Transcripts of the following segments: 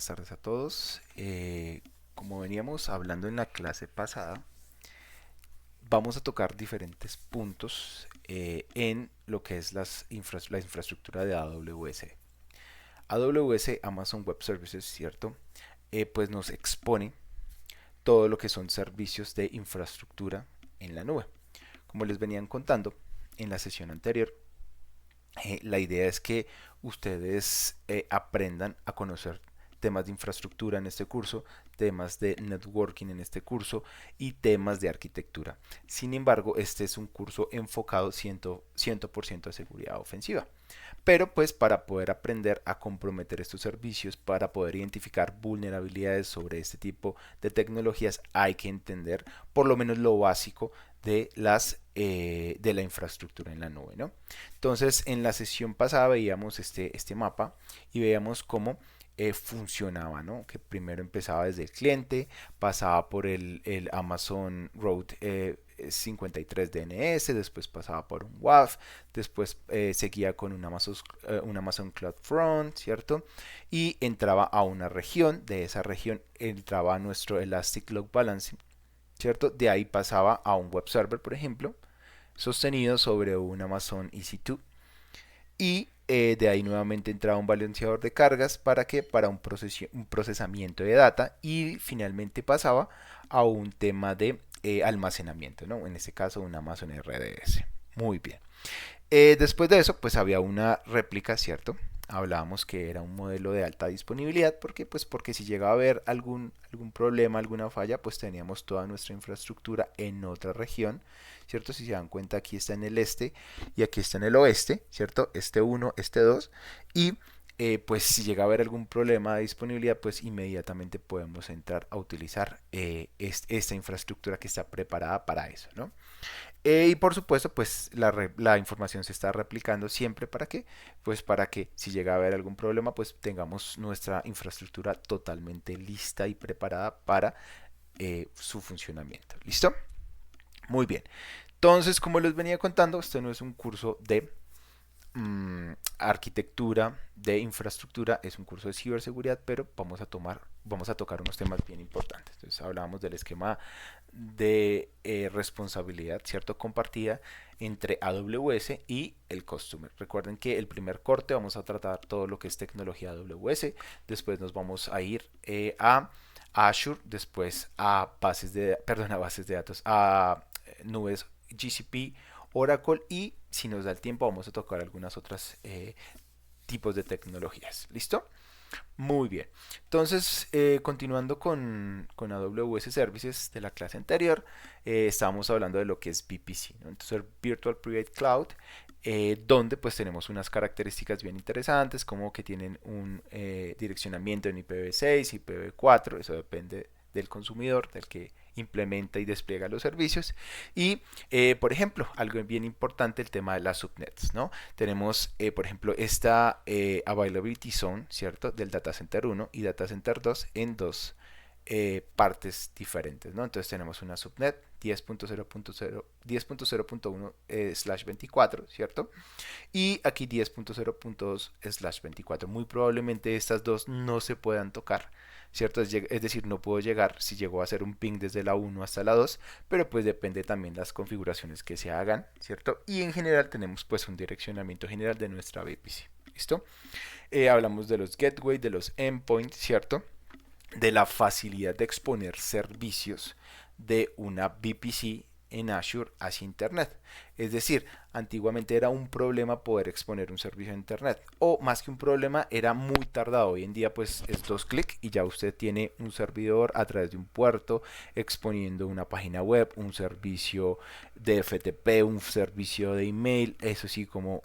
buenas tardes a todos. Como veníamos hablando en la clase pasada, vamos a tocar diferentes puntos en lo que es la infraestructura de AWS. AWS, Amazon Web Services, ¿cierto? Pues nos expone todo lo que son servicios de infraestructura en la nube. Como les venían contando en la sesión anterior, la idea es que ustedes aprendan a conocer temas de infraestructura en este curso, temas de networking en este curso y temas de arquitectura. Sin embargo, este es un curso enfocado 100% a seguridad ofensiva. Pero pues para poder aprender a comprometer estos servicios, para poder identificar vulnerabilidades sobre este tipo de tecnologías, hay que entender por lo menos lo básico de la infraestructura en la nube, ¿no? Entonces, en la sesión pasada veíamos este mapa y veíamos cómo funcionaba, ¿no? Que primero empezaba desde el cliente, pasaba por el Amazon Road 53 DNS, después pasaba por un WAF, después seguía con un Amazon CloudFront, ¿cierto? Y entraba a una región, de esa región entraba a nuestro Elastic Load Balancing, ¿cierto? De ahí pasaba a un web server, por ejemplo, sostenido sobre un Amazon EC2 y de ahí nuevamente entraba un balanceador de cargas para que para un procesamiento de data y finalmente pasaba a un tema de almacenamiento, ¿no? En este caso un Amazon RDS. Muy bien. Después de eso, pues había una réplica, ¿cierto? Hablábamos que era un modelo de alta disponibilidad, porque pues porque si llegaba a haber algún problema, alguna falla, pues teníamos toda nuestra infraestructura en otra región, ¿cierto? Si se dan cuenta, aquí está en el este y aquí está en el oeste, ¿cierto? Este uno, este 2 y pues si llega a haber algún problema de disponibilidad, pues inmediatamente podemos entrar a utilizar esta infraestructura que está preparada para eso, ¿no? Y por supuesto, pues la información se está replicando siempre para qué, pues para que si llega a haber algún problema, pues tengamos nuestra infraestructura totalmente lista y preparada para su funcionamiento. ¿Listo? Muy bien. Entonces, como les venía contando, este no es un curso de arquitectura de infraestructura, es un curso de ciberseguridad, pero vamos a tocar unos temas bien importantes. Entonces hablábamos del esquema de responsabilidad, ¿cierto? Compartida entre AWS y el customer. Recuerden que el primer corte vamos a tratar todo lo que es tecnología AWS, después nos vamos a ir a Azure, después a bases de datos, a nubes GCP, Oracle y si nos da el tiempo vamos a tocar algunas otras tipos de tecnologías. ¿Listo? Muy bien. Entonces, continuando con AWS Services de la clase anterior, estábamos hablando de lo que es VPC, ¿no? Entonces, el Virtual Private Cloud, donde pues tenemos unas características bien interesantes, como que tienen un direccionamiento en IPv6, IPv4, eso depende del consumidor, del que implementa y despliega los servicios. Y, por ejemplo, algo bien importante, el tema de las subnets, ¿no? Tenemos, por ejemplo, esta Availability Zone, ¿cierto? Del Data Center 1 y Data Center 2 en dos partes diferentes, ¿no? Entonces tenemos una subnet 10.0.1/24, ¿cierto? Y aquí 10.0.2/24. Muy probablemente estas dos no se puedan tocar, ¿cierto? Es decir, no puedo llegar si llego a hacer un ping desde la 1 hasta la 2, pero pues depende también las configuraciones que se hagan, ¿cierto? Y en general tenemos pues un direccionamiento general de nuestra VPC, ¿listo? Hablamos de los gateway, de los endpoints, ¿cierto? De la facilidad de exponer servicios de una VPC en Azure hacia Internet. Es decir, antiguamente era un problema poder exponer un servicio a Internet. O más que un problema, era muy tardado. Hoy en día pues es dos clics y ya usted tiene un servidor a través de un puerto exponiendo una página web, un servicio de FTP, un servicio de email. Eso sí, como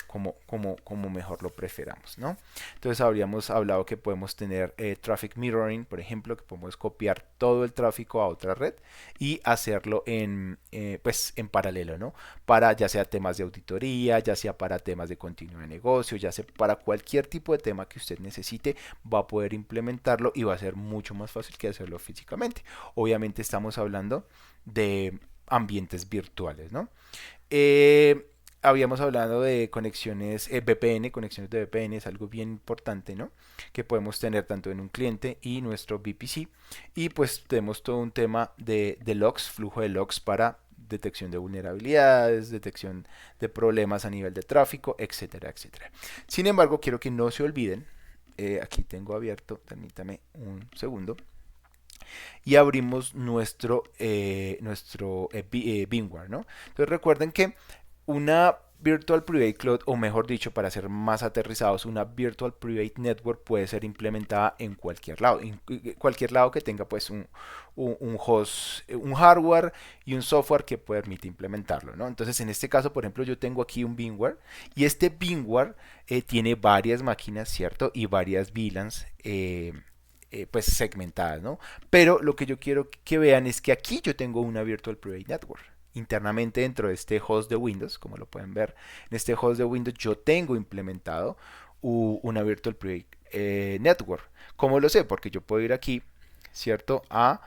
mejor lo preferamos, ¿no? Entonces habríamos hablado que podemos tener traffic mirroring, por ejemplo, que podemos copiar todo el tráfico a otra red y hacerlo pues, en paralelo, ¿no? Para ya sea temas de auditoría, ya sea para temas de continuo de negocio, ya sea para cualquier tipo de tema que usted necesite, va a poder implementarlo y va a ser mucho más fácil que hacerlo físicamente. Obviamente estamos hablando de ambientes virtuales, ¿no? Eh, habíamos hablado de conexiones VPN, conexiones de VPN es algo bien importante, ¿no? Que podemos tener tanto en un cliente y nuestro VPC. Y pues tenemos todo un tema de logs, flujo de logs para detección de vulnerabilidades, detección de problemas a nivel de tráfico, etcétera, etcétera. Sin embargo, quiero que no se olviden, aquí tengo abierto, permítame un segundo, y abrimos nuestro VMware, ¿no? Entonces recuerden que una Virtual Private Cloud, o mejor dicho, para ser más aterrizados, una Virtual Private Network puede ser implementada en cualquier lado que tenga pues un host, un hardware y un software que permite implementarlo, ¿no? Entonces en este caso, por ejemplo, yo tengo aquí un VMware y este VMware tiene varias máquinas, ¿cierto? Y varias VLANs. Pues segmentadas, ¿no? Pero lo que yo quiero que vean es que aquí yo tengo una Virtual Private Network. Internamente dentro de este host de Windows, como lo pueden ver, en este host de Windows yo tengo implementado una Virtual Private Network. ¿Cómo lo sé? Porque yo puedo ir aquí, ¿cierto? A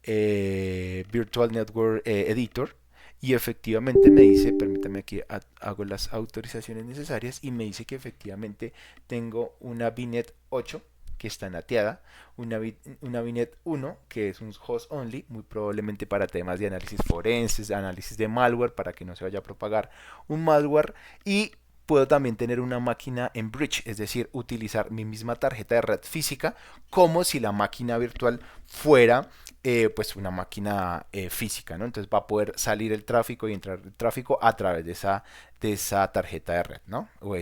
Virtual Network Editor y efectivamente me dice, permítame aquí, hago las autorizaciones necesarias y me dice que efectivamente tengo una VNet 8 que está nateada, una VNet 1 que es un host only, muy probablemente para temas de análisis forenses, análisis de malware, para que no se vaya a propagar un malware, y puedo también tener una máquina en bridge, es decir, utilizar mi misma tarjeta de red física como si la máquina virtual fuera pues una máquina física, ¿no? Entonces va a poder salir el tráfico y entrar el tráfico a través de esa tarjeta de red, ¿no? O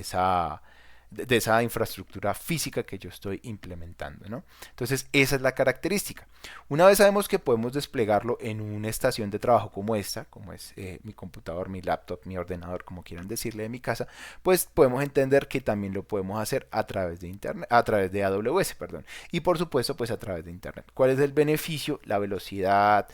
de esa infraestructura física que yo estoy implementando, ¿no? Entonces esa es la característica. Una vez sabemos que podemos desplegarlo en una estación de trabajo como esta, como es mi computador, mi laptop, mi ordenador, como quieran decirle, de mi casa, pues podemos entender que también lo podemos hacer a través de internet, a través de AWS, perdón, y por supuesto pues a través de internet. ¿Cuál es el beneficio? La velocidad,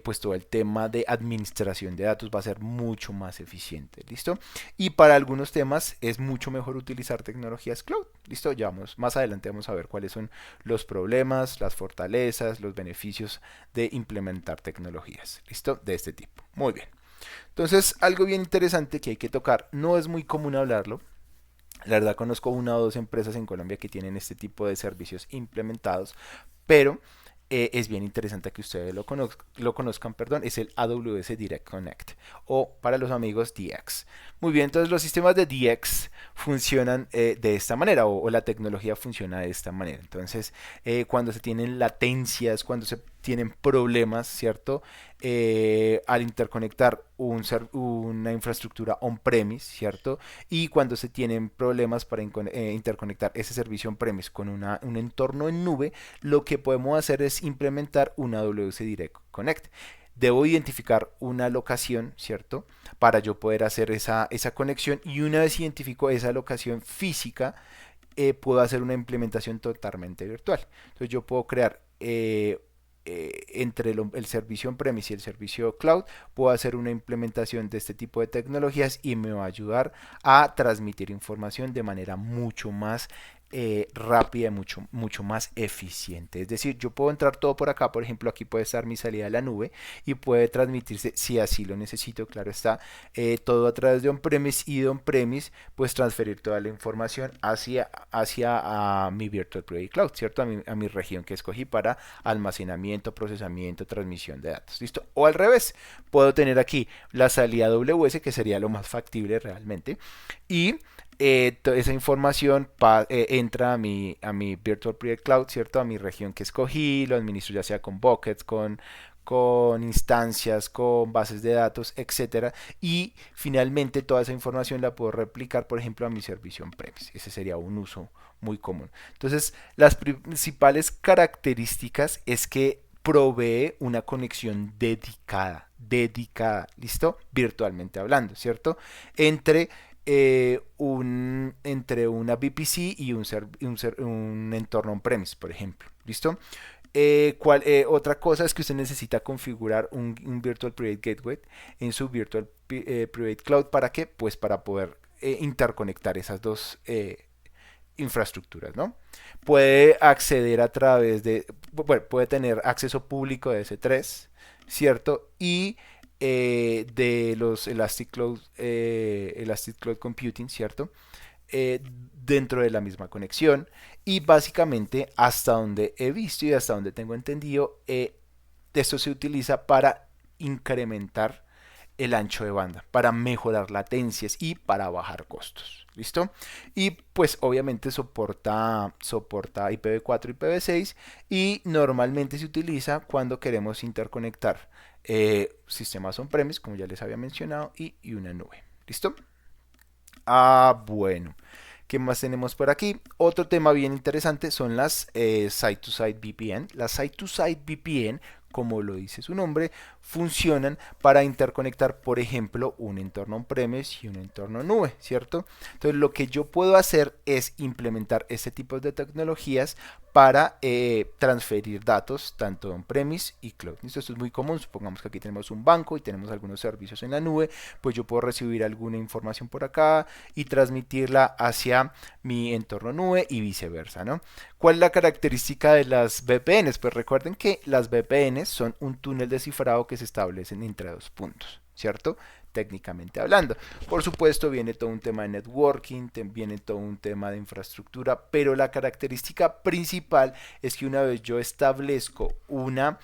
pues todo el tema de administración de datos va a ser mucho más eficiente, ¿listo? Y para algunos temas es mucho mejor utilizar tecnologías cloud, ¿listo? Ya vamos, más adelante vamos a ver cuáles son los problemas, las fortalezas, los beneficios de implementar tecnologías, ¿listo? De este tipo. Muy bien. Entonces, algo bien interesante que hay que tocar, no es muy común hablarlo. La verdad conozco una o dos empresas en Colombia que tienen este tipo de servicios implementados, pero es bien interesante que ustedes lo conozcan, perdón, es el AWS Direct Connect o para los amigos DX. Muy bien, entonces los sistemas de DX funcionan de esta manera o la tecnología funciona de esta manera. Entonces, cuando se tienen latencias, cuando se tienen problemas, ¿cierto? Al interconectar una infraestructura on-premise, ¿cierto? Y cuando se tienen problemas para interconectar ese servicio on-premise con un entorno en nube, lo que podemos hacer es implementar una AWS Direct Connect. Debo identificar una locación, ¿cierto? Para yo poder hacer esa conexión y una vez identifico esa locación física, puedo hacer una implementación totalmente virtual. Entonces yo puedo crear entre el servicio on-premise y el servicio cloud, puedo hacer una implementación de este tipo de tecnologías y me va a ayudar a transmitir información de manera mucho más rápida, mucho más eficiente. Es decir, yo puedo entrar todo por acá, por ejemplo, aquí puede estar mi salida a la nube y puede transmitirse, si así lo necesito, claro está, todo a través de on-premise y de on-premise, pues transferir toda la información hacia a mi Virtual Private Cloud, ¿cierto? A mi región que escogí para almacenamiento, procesamiento, transmisión de datos, ¿listo? O al revés, puedo tener aquí la salida AWS, que sería lo más factible realmente, y esa información entra a mi Virtual Private Cloud, ¿cierto? A mi región que escogí, lo administro ya sea con buckets, con instancias, con bases de datos, etcétera. Y finalmente toda esa información la puedo replicar, por ejemplo, a mi servicio on-premise. Ese sería un uso muy común. Entonces, las principales características es que provee una conexión dedicada, ¿listo? Virtualmente hablando, ¿cierto? Entre una VPC y un entorno on-premise, por ejemplo. ¿Listo? Otra cosa es que usted necesita configurar un Virtual Private Gateway en su Virtual Private Cloud. ¿Para qué? Pues para poder interconectar esas dos infraestructuras, ¿no? Puede acceder a través de, bueno, puede tener acceso público de S3, ¿cierto? Y de los Elastic Cloud Computing, ¿cierto? eh, Dentro de la misma conexión y básicamente hasta donde he visto y hasta donde tengo entendido, esto se utiliza para incrementar el ancho de banda, para mejorar latencias y para bajar costos. ¿Listo? Y pues obviamente soporta IPv4 y IPv6 y normalmente se utiliza cuando queremos interconectar sistemas on-premise, como ya les había mencionado, y una nube. ¿Listo? Bueno. ¿Qué más tenemos por aquí? Otro tema bien interesante son las Site-to-Site VPN. Las Site-to-Site VPN, como lo dice su nombre, funcionan para interconectar, por ejemplo, un entorno on-premise y un entorno nube, ¿cierto? Entonces, lo que yo puedo hacer es implementar este tipo de tecnologías para transferir datos tanto on-premise y cloud. Esto es muy común. Supongamos que aquí tenemos un banco y tenemos algunos servicios en la nube, pues yo puedo recibir alguna información por acá y transmitirla hacia mi entorno nube y viceversa, ¿no? ¿Cuál es la característica de las VPNs? Pues recuerden que las VPNs son un túnel de cifrado que se establecen entre dos puntos, ¿cierto? Técnicamente hablando. Por supuesto, viene todo un tema de networking, viene todo un tema de infraestructura, pero la característica principal es que una vez yo establezco una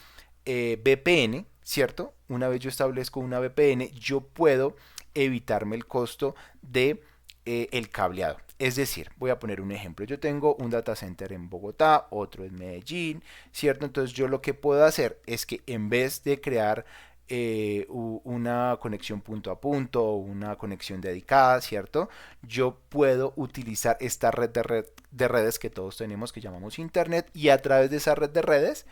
VPN, ¿cierto? Una vez yo establezco una VPN, yo puedo evitarme el costo de el cableado. Es decir, voy a poner un ejemplo. Yo tengo un data center en Bogotá, otro en Medellín, ¿cierto? Entonces yo lo que puedo hacer es que en vez de crear una conexión punto a punto o una conexión dedicada, ¿cierto? Yo puedo utilizar esta de redes que todos tenemos que llamamos Internet y a través de esa red de redes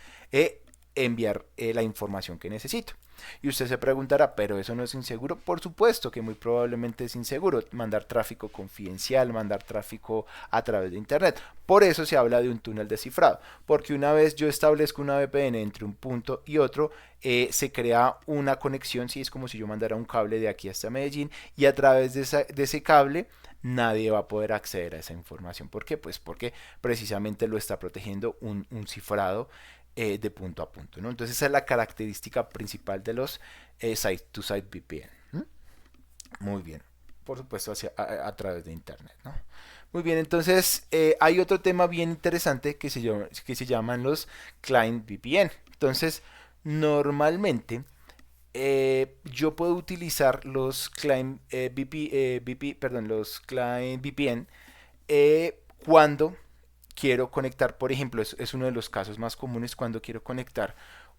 enviar la información que necesito. Y usted se preguntará, ¿pero eso no es inseguro? Por supuesto que muy probablemente es inseguro mandar tráfico confidencial, mandar tráfico a través de Internet. Por eso se habla de un túnel de cifrado, porque una vez yo establezco una VPN entre un punto y otro, se crea una conexión, si es como si yo mandara un cable de aquí hasta Medellín y a través de ese cable nadie va a poder acceder a esa información. ¿Por qué? Pues porque precisamente lo está protegiendo un cifrado de punto a punto, ¿no? Entonces esa es la característica principal de los site-to-site VPN. ¿Mm? Muy bien. Por supuesto, a través de Internet, ¿no? Muy bien, entonces hay otro tema bien interesante que se llaman los client VPN. Entonces, normalmente yo puedo utilizar los client, perdón, los client VPN cuando quiero conectar, por ejemplo, es uno de los casos más comunes cuando quiero conectar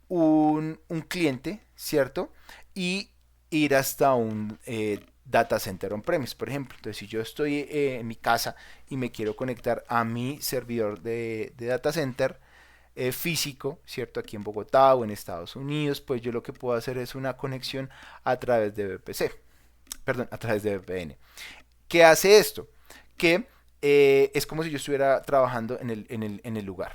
un cliente, ¿cierto? Y ir hasta un data center on-premise, por ejemplo. Entonces, si yo estoy en mi casa y me quiero conectar a mi servidor de data center físico, ¿cierto? Aquí en Bogotá o en Estados Unidos, pues yo lo que puedo hacer es una conexión a través de VPC, perdón, a través de VPN. ¿Qué hace esto? Que es como si yo estuviera trabajando en el lugar,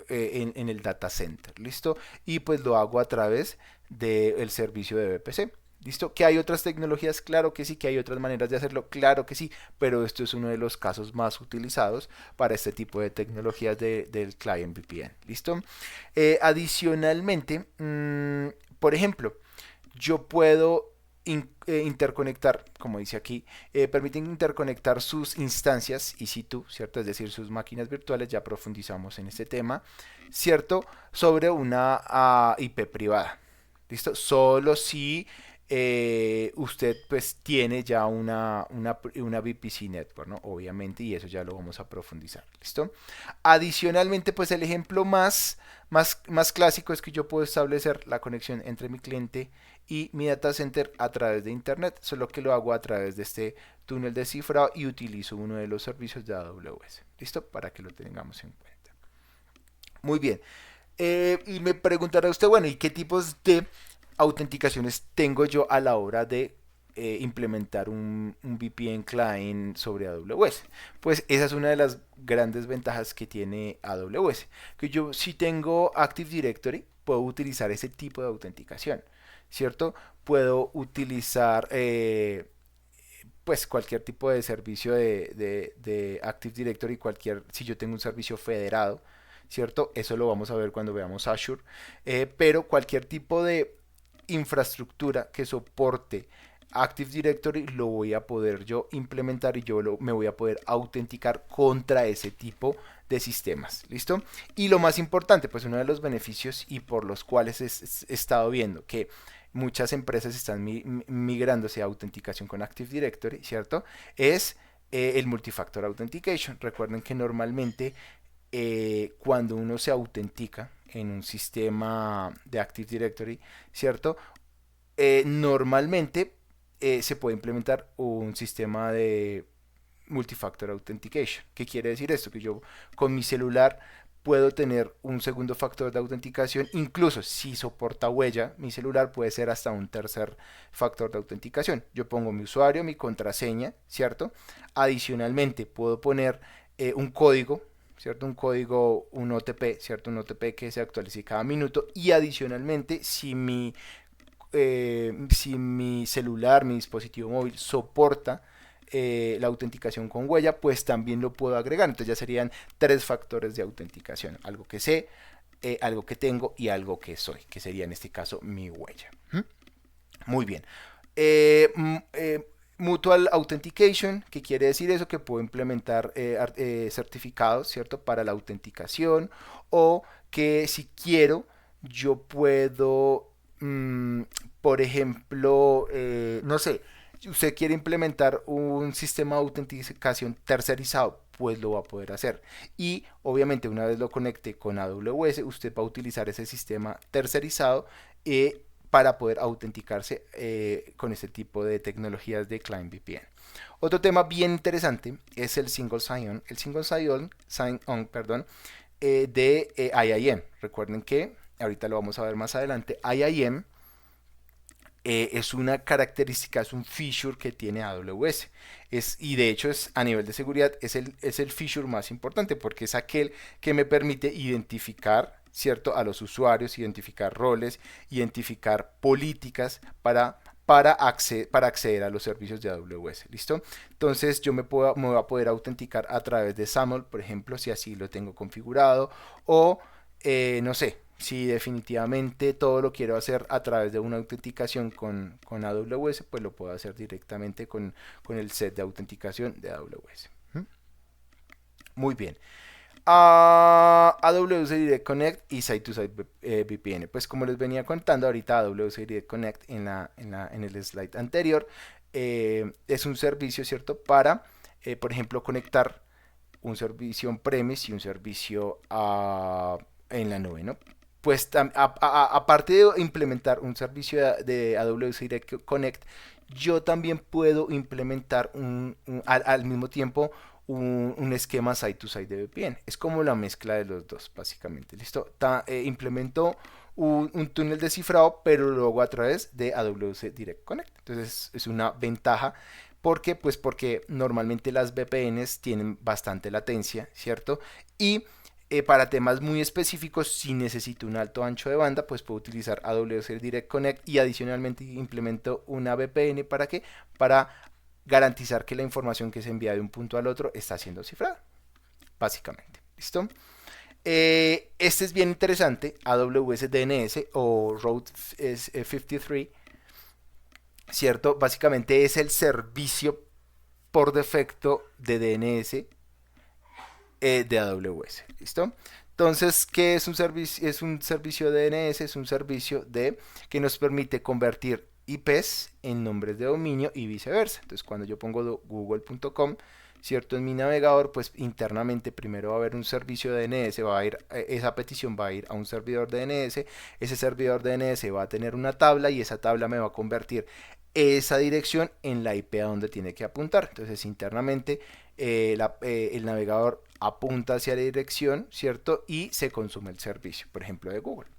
en el data center, ¿listo? Y pues lo hago a través del servicio de VPC. ¿Listo? ¿Que hay otras tecnologías? Claro que sí, que hay otras maneras de hacerlo, claro que sí, pero esto es uno de los casos más utilizados para este tipo de tecnologías del client VPN. ¿Listo? Adicionalmente, por ejemplo, yo puedo interconectar, como dice aquí, permiten interconectar sus instancias EC2, ¿cierto? Es decir, sus máquinas virtuales, ya profundizamos en este tema, ¿cierto? Sobre una IP privada, ¿listo? Solo si usted pues tiene ya una VPC network, ¿no? Obviamente, y eso ya lo vamos a profundizar, ¿listo? Adicionalmente, pues el ejemplo más clásico es que yo puedo establecer la conexión entre mi cliente y mi data center a través de internet, solo que lo hago a través de este túnel de cifrado y utilizo uno de los servicios de AWS. ¿Listo? Para que lo tengamos en cuenta. Muy bien. Y me preguntará usted, bueno, ¿y qué tipos de autenticaciones tengo yo a la hora de implementar un VPN client sobre AWS? Pues esa es una de las grandes ventajas que tiene AWS. Que yo si tengo Active Directory, puedo utilizar ese tipo de autenticación. ¿Cierto? Puedo utilizar pues cualquier tipo de servicio de Active Directory, si yo tengo un servicio federado, ¿cierto? Eso lo vamos a ver cuando veamos Azure, pero cualquier tipo infraestructura que soporte Active Directory lo voy a poder yo implementar y me voy a poder autenticar contra ese tipo de sistemas. ¿Listo? Y lo más importante, pues uno de los beneficios y por los cuales he estado viendo que muchas empresas están migrándose a autenticación con Active Directory, ¿cierto? Es el Multifactor Authentication. Recuerden que normalmente cuando uno se autentica en un sistema de Active Directory, ¿cierto? Normalmente se puede implementar un sistema de Multifactor Authentication. ¿Qué quiere decir esto? Que yo con mi celular puedo tener un segundo factor de autenticación, incluso si soporta huella, mi celular puede ser hasta un tercer factor de autenticación. Yo pongo mi usuario, mi contraseña, ¿cierto? Adicionalmente puedo poner un código, ¿cierto? Un código, un OTP, ¿cierto? Un OTP que se actualice cada minuto y adicionalmente si mi celular, mi dispositivo móvil soporta la autenticación con huella, pues también lo puedo agregar. Entonces ya serían 3 factores de autenticación. Algo que sé, algo que tengo y algo que soy, que sería en este caso mi huella. Muy bien. Mutual Authentication, que quiere decir eso, que puedo implementar certificados, ¿cierto? Para la autenticación o que si quiero, yo puedo, por ejemplo, no sé, usted quiere implementar un sistema de autenticación tercerizado, pues lo va a poder hacer. Y obviamente una vez lo conecte con AWS, usted va a utilizar ese sistema tercerizado para poder autenticarse con este tipo de tecnologías de Client VPN. Otro tema bien interesante es el Single Sign-On. El Single Sign-On, perdón, de IAM. Recuerden que, ahorita lo vamos a ver más adelante, IAM es una característica, es un feature que tiene AWS. Y de hecho es a nivel de seguridad es el feature más importante porque es aquel que me permite identificar, ¿cierto? A los usuarios, identificar roles, identificar políticas para acceder a los servicios de AWS. ¿Listo? Entonces yo me voy a poder autenticar a través de SAML, por ejemplo, si así lo tengo configurado, o no sé, si definitivamente todo lo quiero hacer a través de una autenticación con AWS, pues lo puedo hacer directamente con el set de autenticación de AWS. Muy bien. AWS Direct Connect y Site-to-Site VPN. Pues como les venía contando ahorita, AWS Direct Connect en el slide anterior es un servicio, ¿cierto? Para, por ejemplo, conectar un servicio on-premise y un servicio en la nube, ¿no? Pues aparte de implementar un servicio de AWS Direct Connect, yo también puedo implementar al mismo tiempo un esquema site-to-site de VPN. Es como la mezcla de los dos, básicamente. ¿Listo? Implementó un túnel de cifrado, pero luego a través de AWS Direct Connect. Entonces es una ventaja. ¿Por qué? Pues porque normalmente las VPNs tienen bastante latencia, ¿cierto? Y para temas muy específicos, si necesito un alto ancho de banda, pues puedo utilizar AWS Direct Connect y adicionalmente implemento una VPN para qué? Para garantizar que la información que se envía de un punto al otro está siendo cifrada, básicamente. ¿Listo? Este es bien interesante, AWS DNS o Route 53, ¿cierto? Básicamente es el servicio por defecto de DNS de AWS. ¿Listo? Entonces, ¿qué es un servicio? Es un servicio de DNS, es un servicio que nos permite convertir IPs en nombres de dominio y viceversa. Entonces, cuando yo pongo google.com, ¿cierto? En mi navegador, pues internamente primero va a haber un servicio de DNS, esa petición va a ir a un servidor de DNS, ese servidor de DNS va a tener una tabla y esa tabla me va a convertir esa dirección en la IP a donde tiene que apuntar. Entonces, internamente el navegador apunta hacia la dirección, ¿cierto? Y se consume el servicio, por ejemplo, de Google.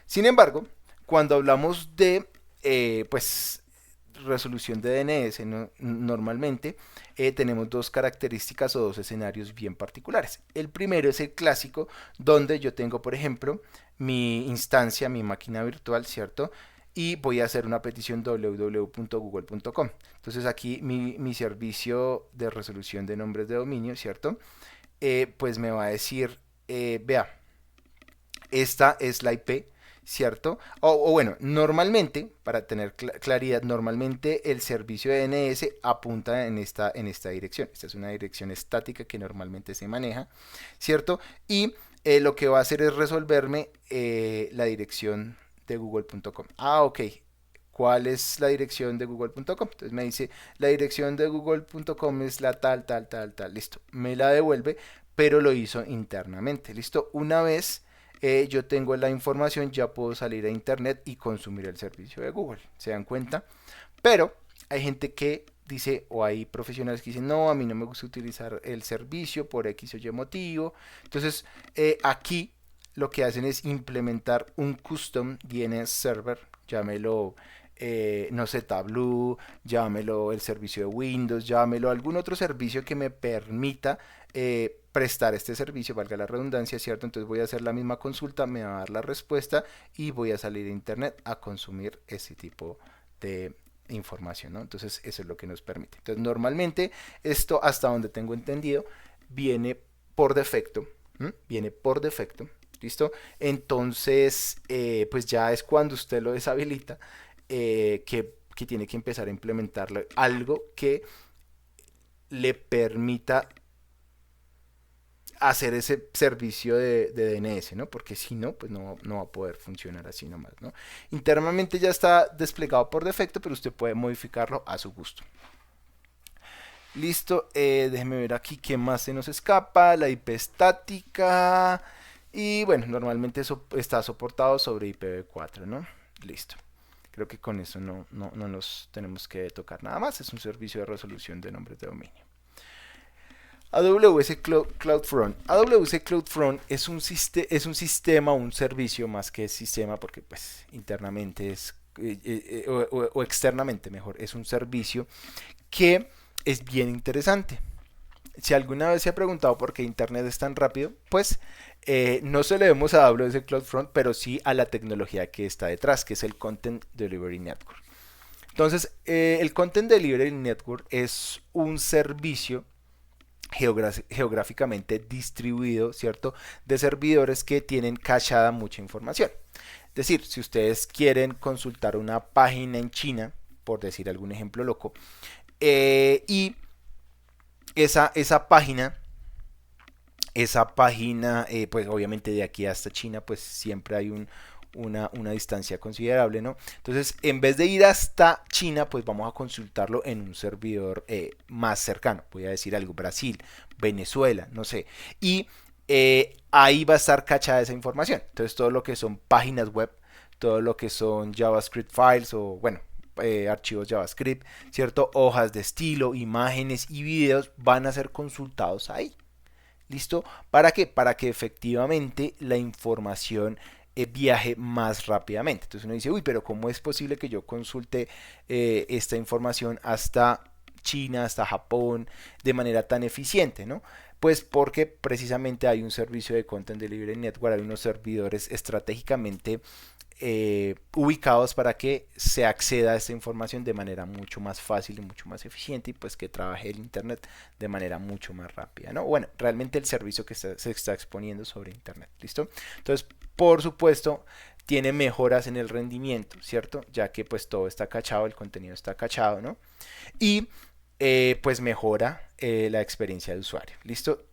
Sin embargo, cuando hablamos de, pues, resolución de DNS, ¿no? Normalmente tenemos dos características o dos escenarios bien particulares. El primero es el clásico, donde yo tengo, por ejemplo, mi instancia, mi máquina virtual, ¿cierto? Y voy a hacer una petición www.google.com. Entonces aquí mi servicio de resolución de nombres de dominio, ¿cierto? Pues me va a decir, vea, esta es la IP, ¿cierto? O bueno, normalmente, para tener claridad, normalmente el servicio de DNS apunta en esta dirección. Esta es una dirección estática que normalmente se maneja, ¿cierto? Y lo que va a hacer es resolverme la dirección de google.com. Ah, ok. ¿Cuál es la dirección de google.com? Entonces me dice, la dirección de google.com es la tal, tal, tal, tal. Listo. Me la devuelve, pero lo hizo internamente. Listo. Una vez yo tengo la información, ya puedo salir a internet y consumir el servicio de Google. ¿Se dan cuenta? Pero hay gente que dice, o hay profesionales que dicen, no, a mí no me gusta utilizar el servicio por X o Y motivo. Entonces, aquí lo que hacen es implementar un custom DNS server, llámelo, no sé, Tableau, llámelo el servicio de Windows, llámelo algún otro servicio que me permita prestar este servicio, valga la redundancia, ¿cierto? Entonces voy a hacer la misma consulta, me va a dar la respuesta y voy a salir a internet a consumir ese tipo de información, ¿no? Entonces eso es lo que nos permite. Entonces normalmente esto, hasta donde tengo entendido, viene por defecto, ¿m? Viene por defecto, ¿listo? Entonces, pues ya es cuando usted lo deshabilita que tiene que empezar a implementarle algo que le permita hacer ese servicio de DNS, ¿no? Porque si no, pues no va a poder funcionar así nomás, ¿no? Internamente ya está desplegado por defecto, pero usted puede modificarlo a su gusto. Listo, déjeme ver aquí qué más se nos escapa. La IP estática. Y bueno, normalmente eso está soportado sobre IPv4, ¿no? Listo. Creo que con eso no nos tenemos que tocar nada más. Es un servicio de resolución de nombres de dominio. AWS CloudFront. AWS CloudFront es un sistema, un servicio más que sistema, porque pues internamente es, o externamente mejor, es un servicio que es bien interesante. Si alguna vez se ha preguntado por qué Internet es tan rápido, pues no se le vemos a AWS CloudFront, pero sí a la tecnología que está detrás, que es el Content Delivery Network. Entonces, el Content Delivery Network es un servicio geográficamente distribuido, ¿cierto? De servidores que tienen cachada mucha información. Es decir, si ustedes quieren consultar una página en China, por decir algún ejemplo loco, y esa página pues obviamente de aquí hasta China, pues siempre hay una distancia considerable, ¿no? Entonces, en vez de ir hasta China, pues vamos a consultarlo en un servidor más cercano. Voy a decir algo, Brasil, Venezuela, no sé. Y ahí va a estar cachada esa información. Entonces, todo lo que son páginas web, todo lo que son JavaScript files o, bueno, archivos JavaScript, ¿cierto? Hojas de estilo, imágenes y videos van a ser consultados ahí. ¿Listo? ¿Para qué? Para que efectivamente la información viaje más rápidamente. Entonces uno dice, uy, pero ¿cómo es posible que yo consulte esta información hasta China, hasta Japón, de manera tan eficiente, ¿no? Pues porque precisamente hay un servicio de Content Delivery Network, hay unos servidores estratégicamente ubicados para que se acceda a esta información de manera mucho más fácil y mucho más eficiente y pues que trabaje el internet de manera mucho más rápida, ¿no? Bueno, realmente el servicio que se está exponiendo sobre internet, ¿listo? Entonces, por supuesto, tiene mejoras en el rendimiento, ¿cierto? Ya que pues todo está cachado, el contenido está cachado, ¿no? Y pues mejora la experiencia de usuario, ¿listo?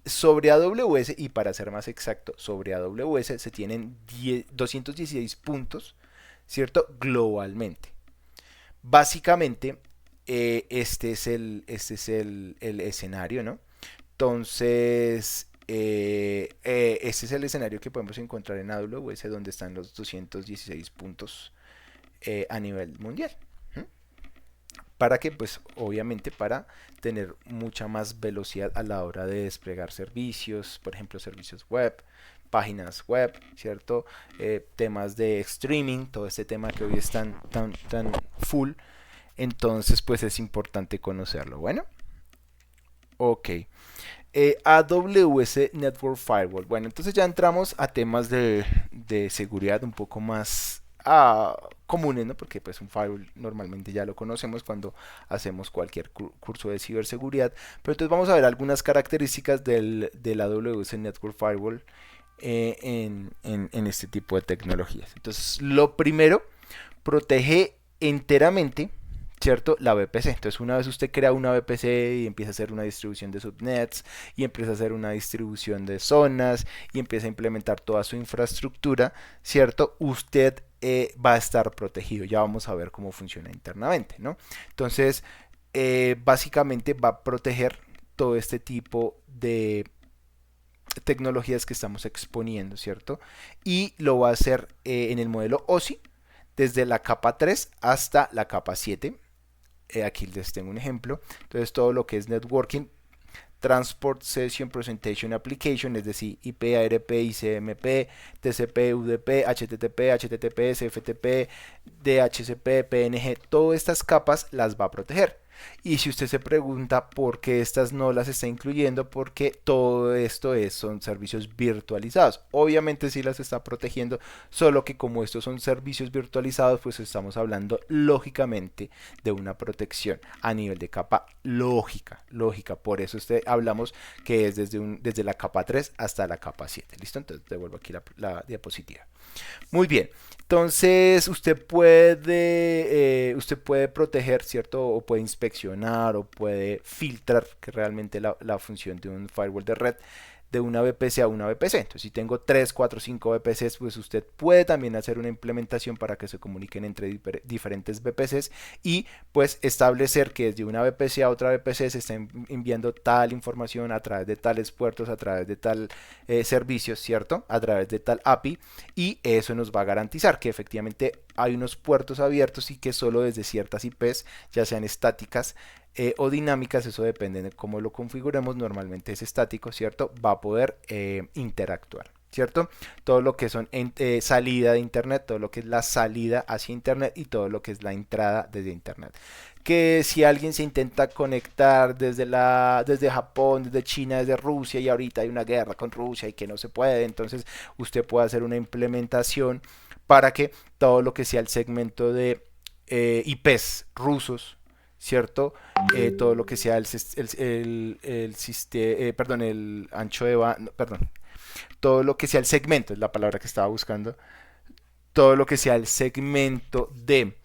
Sobre AWS, y para ser más exacto, sobre AWS se tienen 216 puntos, ¿cierto? Globalmente. Básicamente, este es el escenario, ¿no? Entonces, este es el escenario que podemos encontrar en AWS, donde están los 216 puntos a nivel mundial. ¿Para qué? Pues obviamente para tener mucha más velocidad a la hora de desplegar servicios, por ejemplo servicios web, páginas web, ¿cierto? Temas de streaming, todo este tema que hoy es tan full, entonces pues es importante conocerlo. Bueno, ok. AWS Network Firewall. Bueno, entonces ya entramos a temas de seguridad un poco más comunes, ¿no? Porque pues un firewall normalmente ya lo conocemos cuando hacemos cualquier curso de ciberseguridad. Pero entonces vamos a ver algunas características del AWS Network Firewall en este tipo de tecnologías. Entonces, lo primero, protege enteramente, ¿cierto? La VPC. Entonces, una vez usted crea una VPC y empieza a hacer una distribución de subnets y empieza a hacer una distribución de zonas y empieza a implementar toda su infraestructura, ¿cierto? Usted va a estar protegido. Ya vamos a ver cómo funciona internamente, ¿no? Entonces, básicamente va a proteger todo este tipo de tecnologías que estamos exponiendo, ¿cierto? Y lo va a hacer en el modelo OSI desde la capa 3 hasta la capa 7. Aquí les tengo un ejemplo. Entonces todo lo que es networking, Transport Session Presentation Application, es decir, IP, ARP, ICMP, TCP, UDP, HTTP, HTTPS, FTP, DHCP, PNG, todas estas capas las va a proteger. Y si usted se pregunta por qué estas no las está incluyendo, porque todo esto son servicios virtualizados. Obviamente sí las está protegiendo, solo que como estos son servicios virtualizados, pues estamos hablando lógicamente de una protección a nivel de capa lógica. Por eso hablamos que es desde la capa 3 hasta la capa 7. ¿Listo? Entonces devuelvo aquí la diapositiva. Muy bien. Entonces usted puede proteger, ¿cierto? O puede inspeccionar o puede filtrar, que realmente la función de un firewall de red, de una VPC a una VPC. Entonces, si tengo 3, 4, 5 VPCs, pues usted puede también hacer una implementación para que se comuniquen entre diferentes VPCs y pues establecer que desde una VPC a otra VPC se está enviando tal información a través de tales puertos, a través de tal servicios, ¿cierto? A través de tal API, y eso nos va a garantizar que efectivamente hay unos puertos abiertos y que solo desde ciertas IPs, ya sean estáticas, o dinámicas, eso depende de cómo lo configuremos, normalmente es estático, ¿cierto? Va a poder interactuar, ¿cierto? Todo lo que son salida de internet, todo lo que es la salida hacia internet y todo lo que es la entrada desde internet. Que si alguien se intenta conectar desde Japón, desde China, desde Rusia, y ahorita hay una guerra con Rusia y que no se puede, entonces usted puede hacer una implementación para que todo lo que sea el segmento de IPs rusos, ¿cierto? Todo lo que sea el ancho de banda, no, perdón, todo lo que sea el segmento, es la palabra que estaba buscando, todo lo que sea el segmento de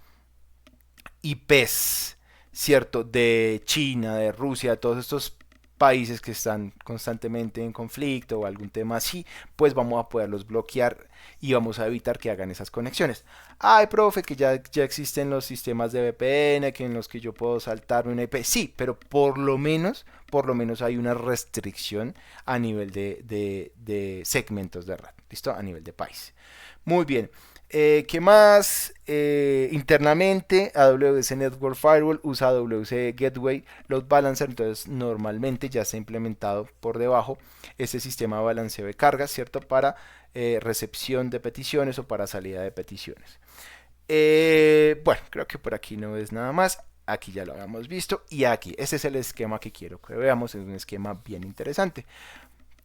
IPs, ¿cierto? De China, de Rusia, de todos estos países que están constantemente en conflicto o algún tema así, pues vamos a poderlos bloquear y vamos a evitar que hagan esas conexiones. Ay, profe, que ya existen los sistemas de VPN que en los que yo puedo saltarme una IP. Sí, pero por lo menos hay una restricción a nivel de segmentos de red, ¿listo? A nivel de país. Muy bien. ¿Qué más? Internamente, AWS Network Firewall usa AWS Gateway Load Balancer, entonces normalmente ya está implementado por debajo este sistema de balanceo de cargas, ¿cierto? Para recepción de peticiones o para salida de peticiones. Bueno, creo que por aquí no es nada más. Aquí ya lo habíamos visto y aquí, ese es el esquema que quiero que veamos, es un esquema bien interesante.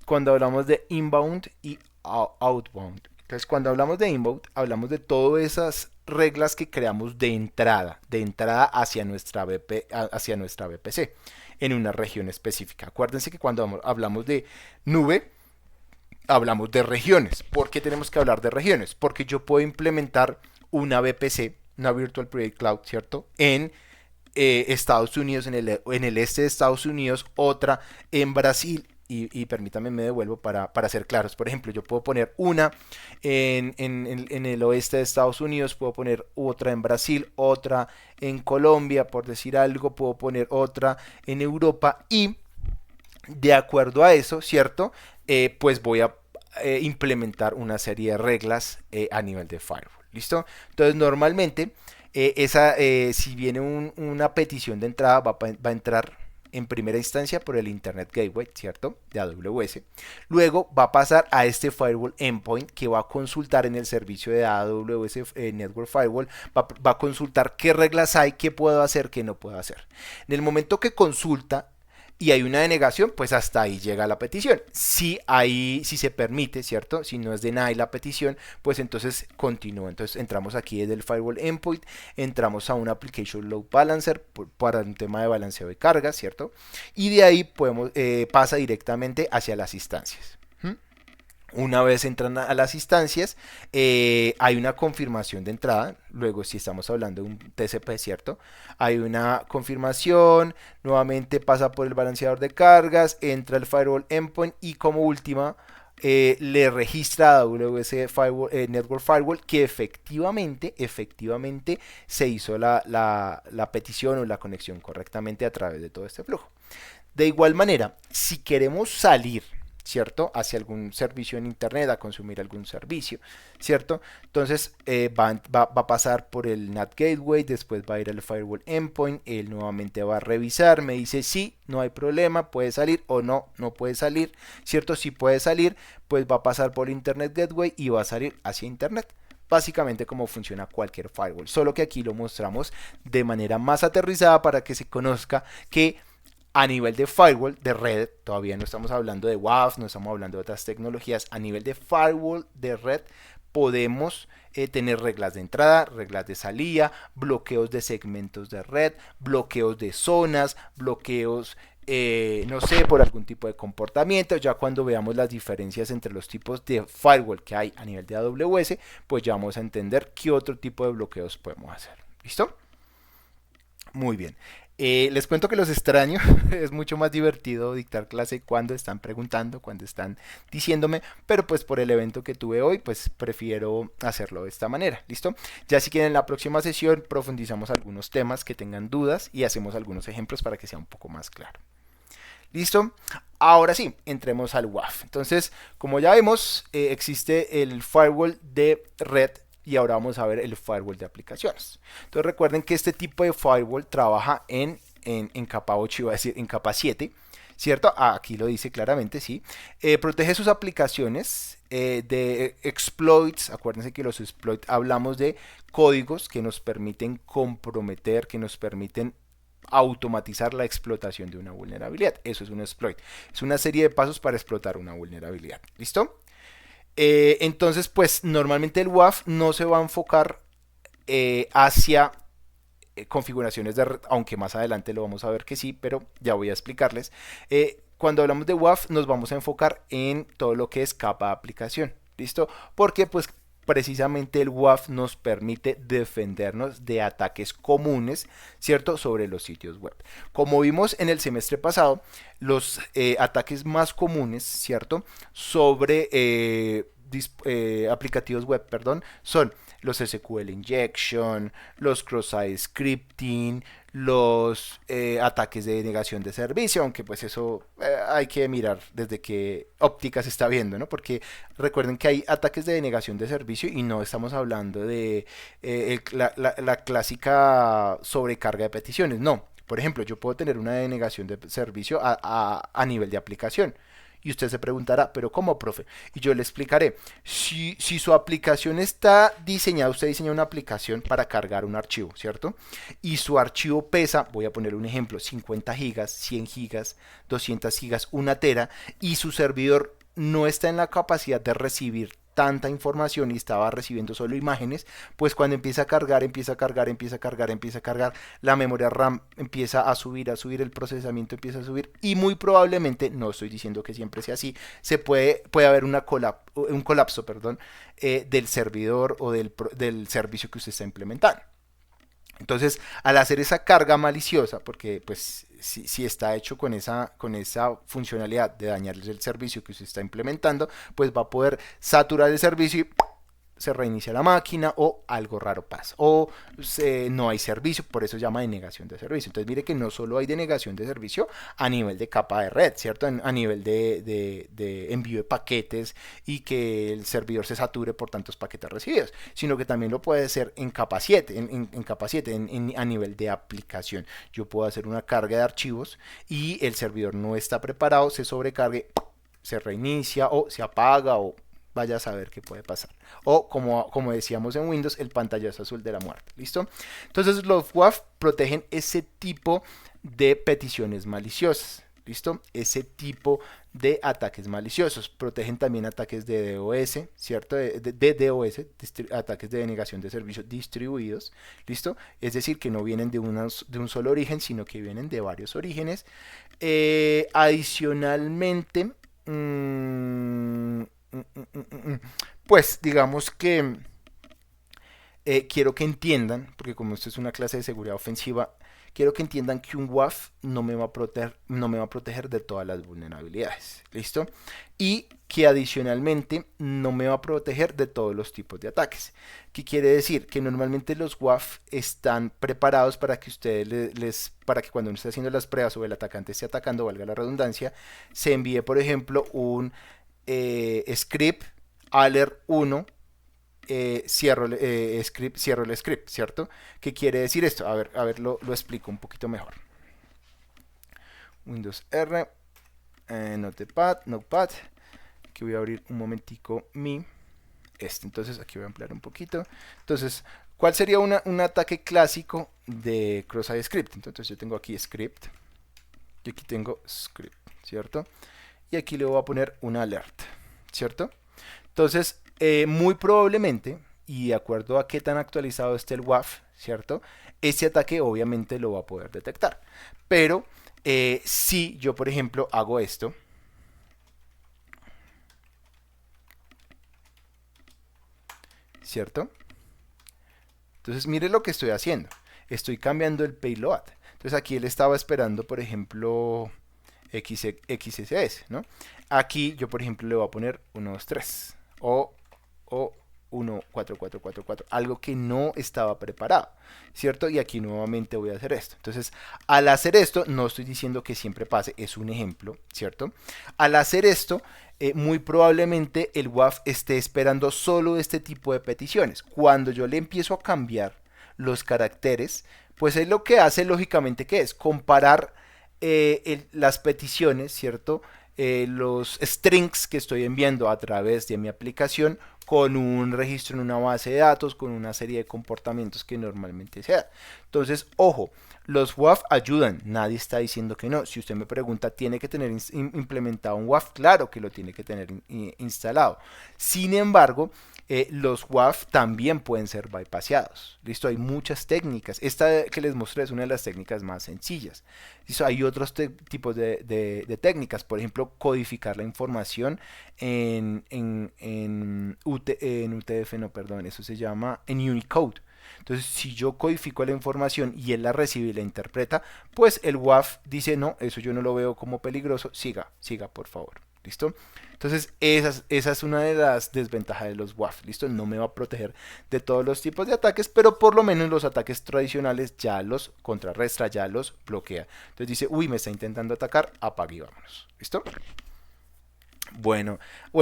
Cuando hablamos de inbound y outbound. Entonces, cuando hablamos de inbound, hablamos de todas esas reglas que creamos de entrada hacia nuestra VPC en una región específica. Acuérdense que cuando hablamos de nube, hablamos de regiones. ¿Por qué tenemos que hablar de regiones? Porque yo puedo implementar una VPC, una Virtual Private Cloud, ¿cierto? En Estados Unidos, en el este de Estados Unidos, otra en Brasil. Y permítanme, me devuelvo para ser claros. Por ejemplo, yo puedo poner una en el oeste de Estados Unidos, puedo poner otra en Brasil, otra en Colombia, por decir algo, puedo poner otra en Europa y de acuerdo a eso, ¿cierto? Pues voy a implementar una serie de reglas a nivel de firewall. ¿Listo? Entonces, normalmente, si viene una petición de entrada, va a entrar en primera instancia por el Internet Gateway, ¿cierto? De AWS. Luego va a pasar a este Firewall Endpoint que va a consultar en el servicio de AWS Network Firewall, va a consultar qué reglas hay, qué puedo hacer, qué no puedo hacer. En el momento que consulta y hay una denegación, pues hasta ahí llega la petición. Si se permite, ¿cierto? Si no es deny la petición, pues entonces continúa. Entonces entramos aquí desde el Firewall Endpoint, entramos a un Application Load Balancer para un tema de balanceo de cargas, ¿cierto? Y de ahí pasa directamente hacia las instancias. Una vez entran a las instancias, hay una confirmación de entrada. Luego, si estamos hablando de un TCP, ¿cierto? Hay una confirmación, nuevamente pasa por el balanceador de cargas, entra el firewall endpoint y como última le registra a AWS Firewall, Network Firewall que efectivamente se hizo la petición o la conexión correctamente a través de todo este flujo. De igual manera, si queremos salir, ¿cierto? Hacia algún servicio en Internet, a consumir algún servicio, ¿cierto? Entonces va a pasar por el NAT Gateway, después va a ir al Firewall Endpoint, él nuevamente va a revisar, me dice sí, no hay problema, puede salir o no, no puede salir, ¿cierto? Si puede salir, pues va a pasar por Internet Gateway y va a salir hacia Internet. Básicamente como funciona cualquier firewall, solo que aquí lo mostramos de manera más aterrizada para que se conozca que a nivel de firewall de red, todavía no estamos hablando de WAF, no estamos hablando de otras tecnologías, a nivel de firewall de red podemos tener reglas de entrada, reglas de salida, bloqueos de segmentos de red, bloqueos de zonas, bloqueos, no sé, por algún tipo de comportamiento. Ya cuando veamos las diferencias entre los tipos de firewall que hay a nivel de AWS, pues ya vamos a entender qué otro tipo de bloqueos podemos hacer. ¿Listo? Muy bien. Les cuento que los extraño, es mucho más divertido dictar clase cuando están preguntando, cuando están diciéndome, pero pues por el evento que tuve hoy, pues prefiero hacerlo de esta manera, ¿listo? Ya si quieren en la próxima sesión profundizamos algunos temas que tengan dudas y hacemos algunos ejemplos para que sea un poco más claro. ¿Listo? Ahora sí, entremos al WAF. Entonces, como ya vemos, existe el firewall de red y ahora vamos a ver el firewall de aplicaciones. Entonces recuerden que este tipo de firewall trabaja en capa 8, iba a decir en capa 7, ¿cierto? Aquí lo dice claramente, sí. Protege sus aplicaciones de exploits. Acuérdense que los exploits hablamos de códigos que nos permiten comprometer, que nos permiten automatizar la explotación de una vulnerabilidad. Eso es un exploit. Es una serie de pasos para explotar una vulnerabilidad. ¿Listo? Entonces, pues normalmente el WAF no se va a enfocar hacia configuraciones de red, aunque más adelante lo vamos a ver que sí, pero ya voy a explicarles. Cuando hablamos de WAF nos vamos a enfocar en todo lo que es capa de aplicación. ¿Listo? Porque pues precisamente el WAF nos permite defendernos de ataques comunes, ¿cierto? Sobre los sitios web. Como vimos en el semestre pasado, los ataques más comunes, ¿cierto? Sobre aplicativos web, perdón, son los SQL injection, los cross-site scripting, los ataques de denegación de servicio, aunque pues eso hay que mirar desde qué óptica se está viendo, ¿no? Porque recuerden que hay ataques de denegación de servicio y no estamos hablando de la clásica sobrecarga de peticiones, no. Por ejemplo, yo puedo tener una denegación de servicio a nivel de aplicación. Y usted se preguntará, ¿pero cómo, profe? Y yo le explicaré. Si su aplicación está diseñada, usted diseña una aplicación para cargar un archivo, ¿cierto? Y su archivo pesa, voy a poner un ejemplo, 50 gigas, 100 gigas, 200 gigas, una tera, y su servidor no está en la capacidad de recibir tanta información y estaba recibiendo solo imágenes, pues cuando empieza a cargar, empieza a cargar, empieza a cargar, empieza a cargar, la memoria RAM empieza a subir, el procesamiento empieza a subir y muy probablemente, no estoy diciendo que siempre sea así, puede haber un colapso, perdón, del servidor o del servicio que usted está implementando. Entonces, al hacer esa carga maliciosa, porque pues si está hecho con esa funcionalidad de dañarles el servicio que usted está implementando, pues va a poder saturar el servicio y se reinicia la máquina o algo raro pasa o no hay servicio, por eso se llama denegación de servicio. Entonces mire que no solo hay denegación de servicio a nivel de capa de red, ¿cierto? A nivel de envío de paquetes y que el servidor se sature por tantos paquetes recibidos, sino que también lo puede hacer en capa 7, en capa 7 a nivel de aplicación. Yo puedo hacer una carga de archivos y el servidor no está preparado, se sobrecargue, se reinicia o se apaga o vaya a saber qué puede pasar. O como decíamos en Windows, el pantallazo azul de la muerte. ¿Listo? Entonces los WAF protegen ese tipo de peticiones maliciosas. ¿Listo? Ese tipo de ataques maliciosos. Protegen también ataques de DOS, ¿cierto? De DOS, ataques de denegación de servicios distribuidos. ¿Listo? Es decir, que no vienen de un solo origen, sino que vienen de varios orígenes. Adicionalmente, Pues digamos que quiero que entiendan, porque como esto es una clase de seguridad ofensiva, quiero que entiendan que un WAF no me va a proteger de todas las vulnerabilidades. ¿Listo? Y que adicionalmente no me va a proteger de todos los tipos de ataques. ¿Qué quiere decir? Que normalmente los WAF están preparados para que para que cuando uno esté haciendo las pruebas o el atacante esté atacando, valga la redundancia, se envíe, por ejemplo, un script alert 1 cierro el script, ¿cierto? ¿Qué quiere decir esto? A ver lo explico un poquito mejor. Windows R, Notepad, que voy a abrir un momentico entonces aquí voy a ampliar un poquito. Entonces, ¿cuál sería un ataque clásico de Cross-Site Script? Entonces yo tengo aquí script, y aquí tengo script, ¿cierto? Y aquí le voy a poner un alert, ¿cierto? Entonces, muy probablemente, y de acuerdo a qué tan actualizado esté el WAF, ¿cierto? Ese ataque obviamente lo va a poder detectar. Pero si yo, por ejemplo, hago esto, ¿cierto? Entonces, mire lo que estoy haciendo. Estoy cambiando el payload. Entonces, aquí él estaba esperando, por ejemplo, XSS, ¿no? Aquí yo, por ejemplo, le voy a poner 1, 2, 3 o 1, 4, 4, 4, 4, algo que no estaba preparado, ¿cierto? Y aquí nuevamente voy a hacer esto. Entonces, al hacer esto, no estoy diciendo que siempre pase, es un ejemplo, ¿cierto? Al hacer esto, muy probablemente el WAF esté esperando solo este tipo de peticiones. Cuando yo le empiezo a cambiar los caracteres, pues es lo que hace lógicamente que es comparar las peticiones, ¿cierto? Los strings que estoy enviando a través de mi aplicación con un registro en una base de datos, con una serie de comportamientos que normalmente se da. Entonces, ojo, los WAF ayudan, nadie está diciendo que no. Si usted me pregunta, ¿tiene que tener implementado un WAF? Claro que lo tiene que tener instalado. Sin embargo, los WAF también pueden ser bypasseados. ¿Listo? Hay muchas técnicas. Esta que les mostré es una de las técnicas más sencillas. ¿Listo? Hay otros tipos de técnicas. Por ejemplo, codificar la información en UTF, no, perdón, eso se llama en Unicode. Entonces, si yo codifico la información y él la recibe y la interpreta, pues el WAF dice, no, eso yo no lo veo como peligroso, siga, por favor. ¿Listo? Entonces, esa es una de las desventajas de los WAF. ¿Listo? No me va a proteger de todos los tipos de ataques, pero por lo menos los ataques tradicionales ya los contrarrestra, ya los bloquea. Entonces dice, uy, me está intentando atacar, apague y vámonos. ¿Listo? Bueno,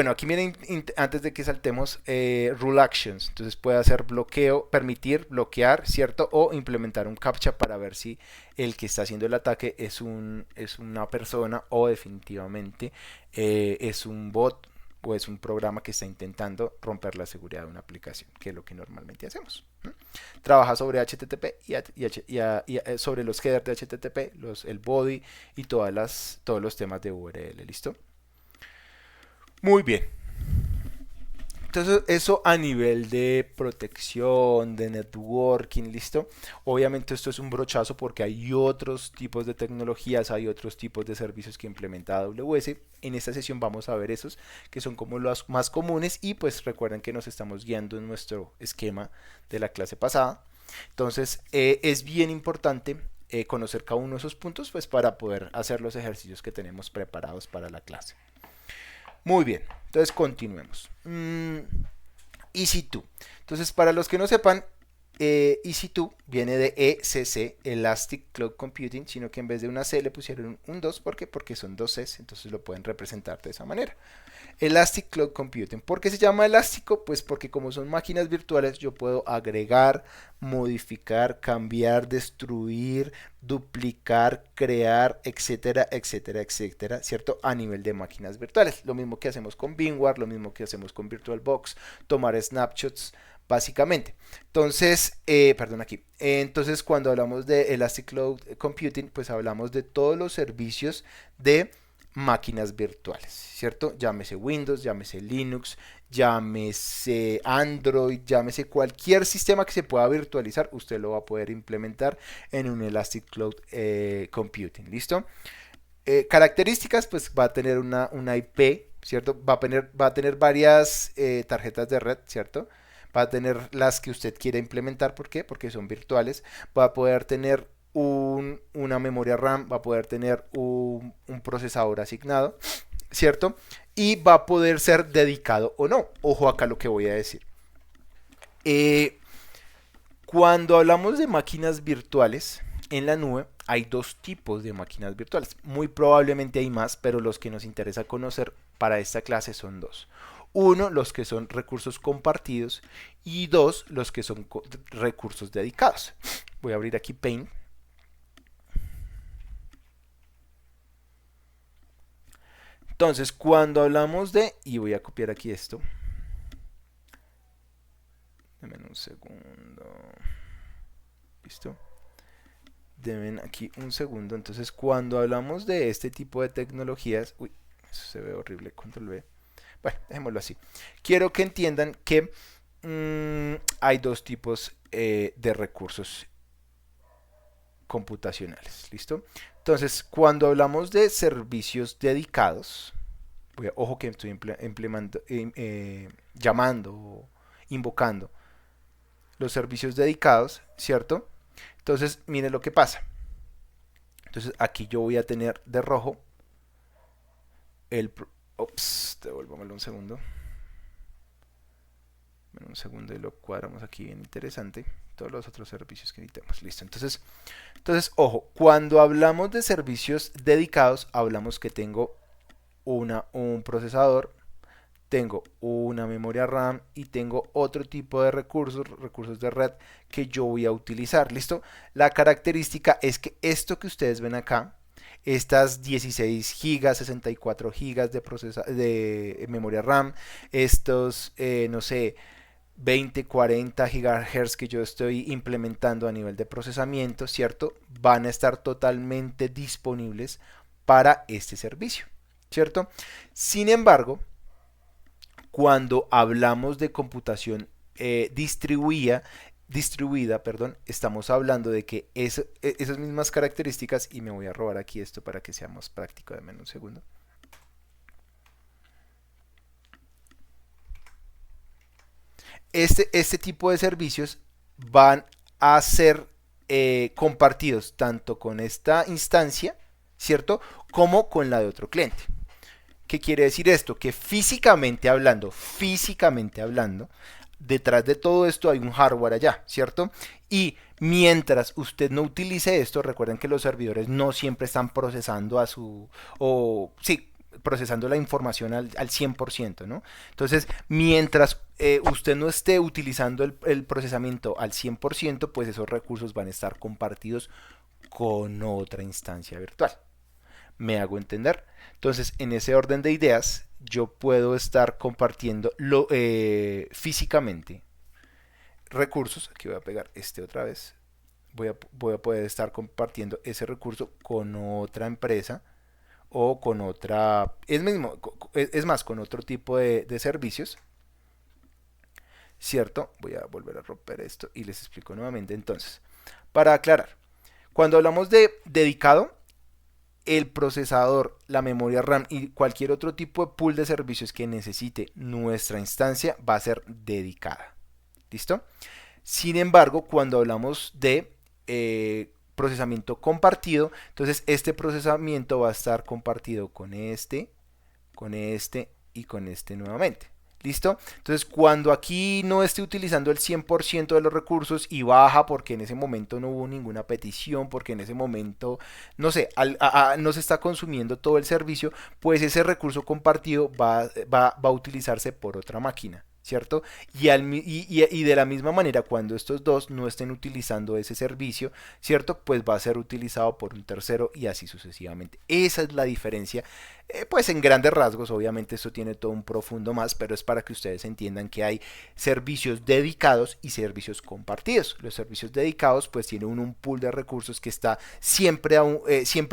aquí miren, antes de que saltemos, rule actions. Entonces puede hacer bloqueo, permitir, bloquear, ¿cierto? O implementar un captcha para ver si el que está haciendo el ataque es una persona o definitivamente es un bot o es un programa que está intentando romper la seguridad de una aplicación, que es lo que normalmente hacemos. Trabaja sobre HTTP y sobre los headers de HTTP, el body y todos los temas de URL, ¿listo? Muy bien. Entonces, eso a nivel de protección, de networking, ¿listo? Obviamente esto es un brochazo porque hay otros tipos de tecnologías, hay otros tipos de servicios que implementa AWS. En esta sesión vamos a ver esos que son como los más comunes y pues recuerden que nos estamos guiando en nuestro esquema de la clase pasada. Entonces, es bien importante conocer cada uno de esos puntos pues para poder hacer los ejercicios que tenemos preparados para la clase. Muy bien, entonces continuemos. EC2. Entonces, para los que no sepan, EC2 viene de ECC, Elastic Cloud Computing, sino que en vez de una C le pusieron un 2. ¿Por qué? Porque son dos Cs, entonces lo pueden representar de esa manera. Elastic Cloud Computing. ¿Por qué se llama elástico? Pues porque como son máquinas virtuales, yo puedo agregar, modificar, cambiar, destruir, duplicar, crear, etcétera, etcétera, etcétera, ¿cierto? A nivel de máquinas virtuales. Lo mismo que hacemos con VMware, lo mismo que hacemos con VirtualBox, tomar snapshots, básicamente. Entonces, perdón aquí. Entonces, cuando hablamos de Elastic Cloud Computing, pues hablamos de todos los servicios de máquinas virtuales, ¿cierto? Llámese Windows, llámese Linux, llámese Android, llámese cualquier sistema que se pueda virtualizar, usted lo va a poder implementar en un Elastic Cloud Computing, ¿listo? Características, pues va a tener una IP ¿cierto? Va a tener varias tarjetas de red, ¿cierto? Va a tener las que usted quiera implementar. ¿Por qué? Porque son virtuales. Va a poder tener una memoria RAM, va a poder tener un procesador asignado, ¿cierto? Y va a poder ser dedicado o no. Ojo acá lo que voy a decir. Eh, Cuando hablamos de máquinas virtuales en la nube, hay dos tipos de máquinas virtuales. Muy probablemente hay más, pero los que nos interesa conocer para esta clase son dos. Uno, los que son recursos compartidos y dos, los que son recursos dedicados. Voy a abrir aquí Paint. Entonces, cuando hablamos de, y voy a copiar aquí esto. Denme un segundo. ¿Listo? Denme aquí un segundo. Entonces, cuando hablamos de este tipo de tecnologías, uy, eso se ve horrible, control V. Bueno, dejémoslo así. Quiero que entiendan que hay dos tipos de recursos computacionales. ¿Listo? Entonces, cuando hablamos de servicios dedicados, ojo que estoy llamando o invocando los servicios dedicados, ¿cierto? Entonces, miren lo que pasa. Entonces, aquí yo voy a tener de rojo el... Ups, devolvámoslo un segundo. Un segundo y lo cuadramos aquí bien interesante. Todos los otros servicios que necesitamos. Listo. Entonces, ojo, cuando hablamos de servicios dedicados, hablamos que tengo un procesador, tengo una memoria RAM y tengo otro tipo de recursos de red que yo voy a utilizar. ¿Listo? La característica es que esto que ustedes ven acá, estas 16 gigas, 64 gigas de memoria RAM, estos, no sé, 20, 40 GHz que yo estoy implementando a nivel de procesamiento, ¿cierto? Van a estar totalmente disponibles para este servicio, ¿cierto? Sin embargo, cuando hablamos de computación distribuida, estamos hablando de que esas mismas características, y me voy a robar aquí esto para que sea más práctico, dame un segundo. Este tipo de servicios van a ser compartidos tanto con esta instancia, ¿cierto? Como con la de otro cliente. ¿Qué quiere decir esto? Que físicamente hablando, detrás de todo esto hay un hardware allá, ¿cierto? Y mientras usted no utilice esto, recuerden que los servidores no siempre están procesando procesando la información al 100%, ¿no? Entonces, mientras usted no esté utilizando el procesamiento al 100%, pues esos recursos van a estar compartidos con otra instancia virtual. ¿Me hago entender? Entonces, en ese orden de ideas, yo puedo estar compartiendo físicamente recursos. Aquí voy a pegar este otra vez. Voy a poder estar compartiendo ese recurso con otra empresa o con otra, es más, con otro tipo de servicios, ¿cierto? Voy a volver a romper esto y les explico nuevamente. Entonces, para aclarar, cuando hablamos de dedicado, el procesador, la memoria RAM y cualquier otro tipo de pool de servicios que necesite nuestra instancia va a ser dedicada. ¿Listo? Sin embargo, cuando hablamos de procesamiento compartido, entonces este procesamiento va a estar compartido con este y con este nuevamente. ¿Listo? Entonces, cuando aquí no esté utilizando el 100% de los recursos y baja porque en ese momento no hubo ninguna petición, porque en ese momento, no sé, no se está consumiendo todo el servicio, pues ese recurso compartido va a utilizarse por otra máquina. ¿Cierto? Y de la misma manera, cuando estos dos no estén utilizando ese servicio, ¿cierto? Pues va a ser utilizado por un tercero y así sucesivamente. Esa es la diferencia. Pues en grandes rasgos, obviamente esto tiene todo un profundo más, pero es para que ustedes entiendan que hay servicios dedicados y servicios compartidos. Los servicios dedicados pues tienen un pool de recursos que está siempre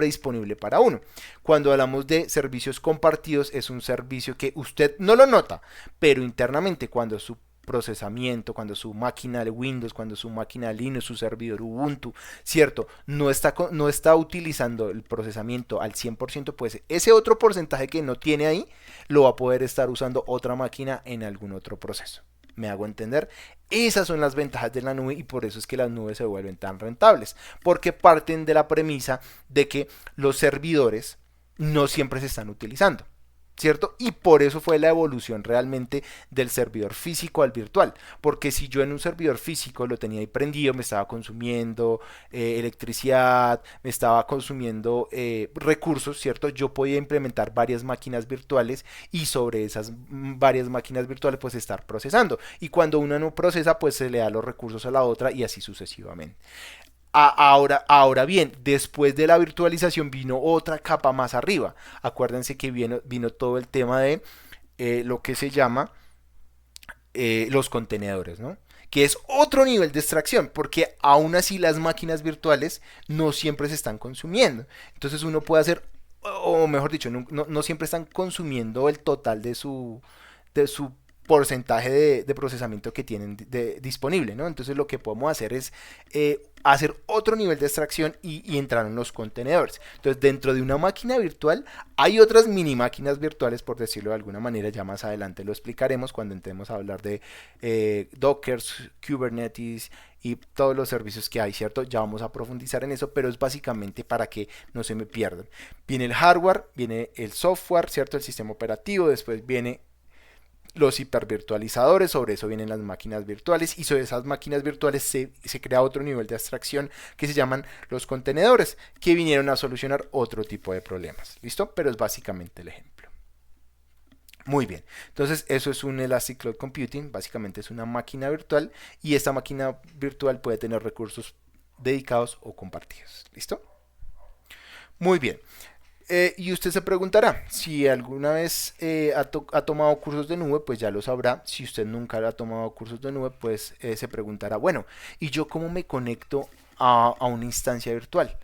disponible para uno. Cuando hablamos de servicios compartidos es un servicio que usted no lo nota, pero internamente cuando su procesamiento, cuando su máquina de Windows, cuando su máquina de Linux, su servidor Ubuntu, ¿cierto? No está utilizando el procesamiento al 100%, pues ese otro porcentaje que no tiene ahí lo va a poder estar usando otra máquina en algún otro proceso. ¿Me hago entender? Esas son las ventajas de la nube y por eso es que las nubes se vuelven tan rentables, porque parten de la premisa de que los servidores no siempre se están utilizando, ¿cierto? Y por eso fue la evolución realmente del servidor físico al virtual, porque si yo en un servidor físico lo tenía ahí prendido, me estaba consumiendo electricidad, me estaba consumiendo recursos, ¿cierto? Yo podía implementar varias máquinas virtuales y sobre esas varias máquinas virtuales pues estar procesando. Y cuando una no procesa, pues se le da los recursos a la otra y así sucesivamente. Ahora bien, después de la virtualización vino otra capa más arriba. Acuérdense que vino todo el tema de lo que se llama los contenedores, ¿no? Que es otro nivel de extracción, porque aún así las máquinas virtuales no siempre se están consumiendo. Entonces uno puede hacer, o mejor dicho, no siempre están consumiendo el total de su porcentaje de procesamiento que tienen disponible, ¿no? Entonces lo que podemos hacer es hacer otro nivel de extracción y entrar en los contenedores. Entonces dentro de una máquina virtual hay otras mini máquinas virtuales, por decirlo de alguna manera, ya más adelante lo explicaremos cuando entremos a hablar de Docker, Kubernetes y todos los servicios que hay, ¿cierto? Ya vamos a profundizar en eso, pero es básicamente para que no se me pierdan. Viene el hardware, viene el software, ¿cierto? El sistema operativo, después viene los hipervirtualizadores, sobre eso vienen las máquinas virtuales y sobre esas máquinas virtuales se crea otro nivel de abstracción que se llaman los contenedores, que vinieron a solucionar otro tipo de problemas. ¿Listo? Pero es básicamente el ejemplo. Muy bien, entonces eso es un Elastic Cloud Computing, básicamente es una máquina virtual y esta máquina virtual puede tener recursos dedicados o compartidos. ¿Listo? Muy bien. Y usted se preguntará, si alguna vez ha tomado cursos de nube, pues ya lo sabrá. Si usted nunca ha tomado cursos de nube, pues se preguntará, bueno, ¿y yo cómo me conecto a una instancia virtual?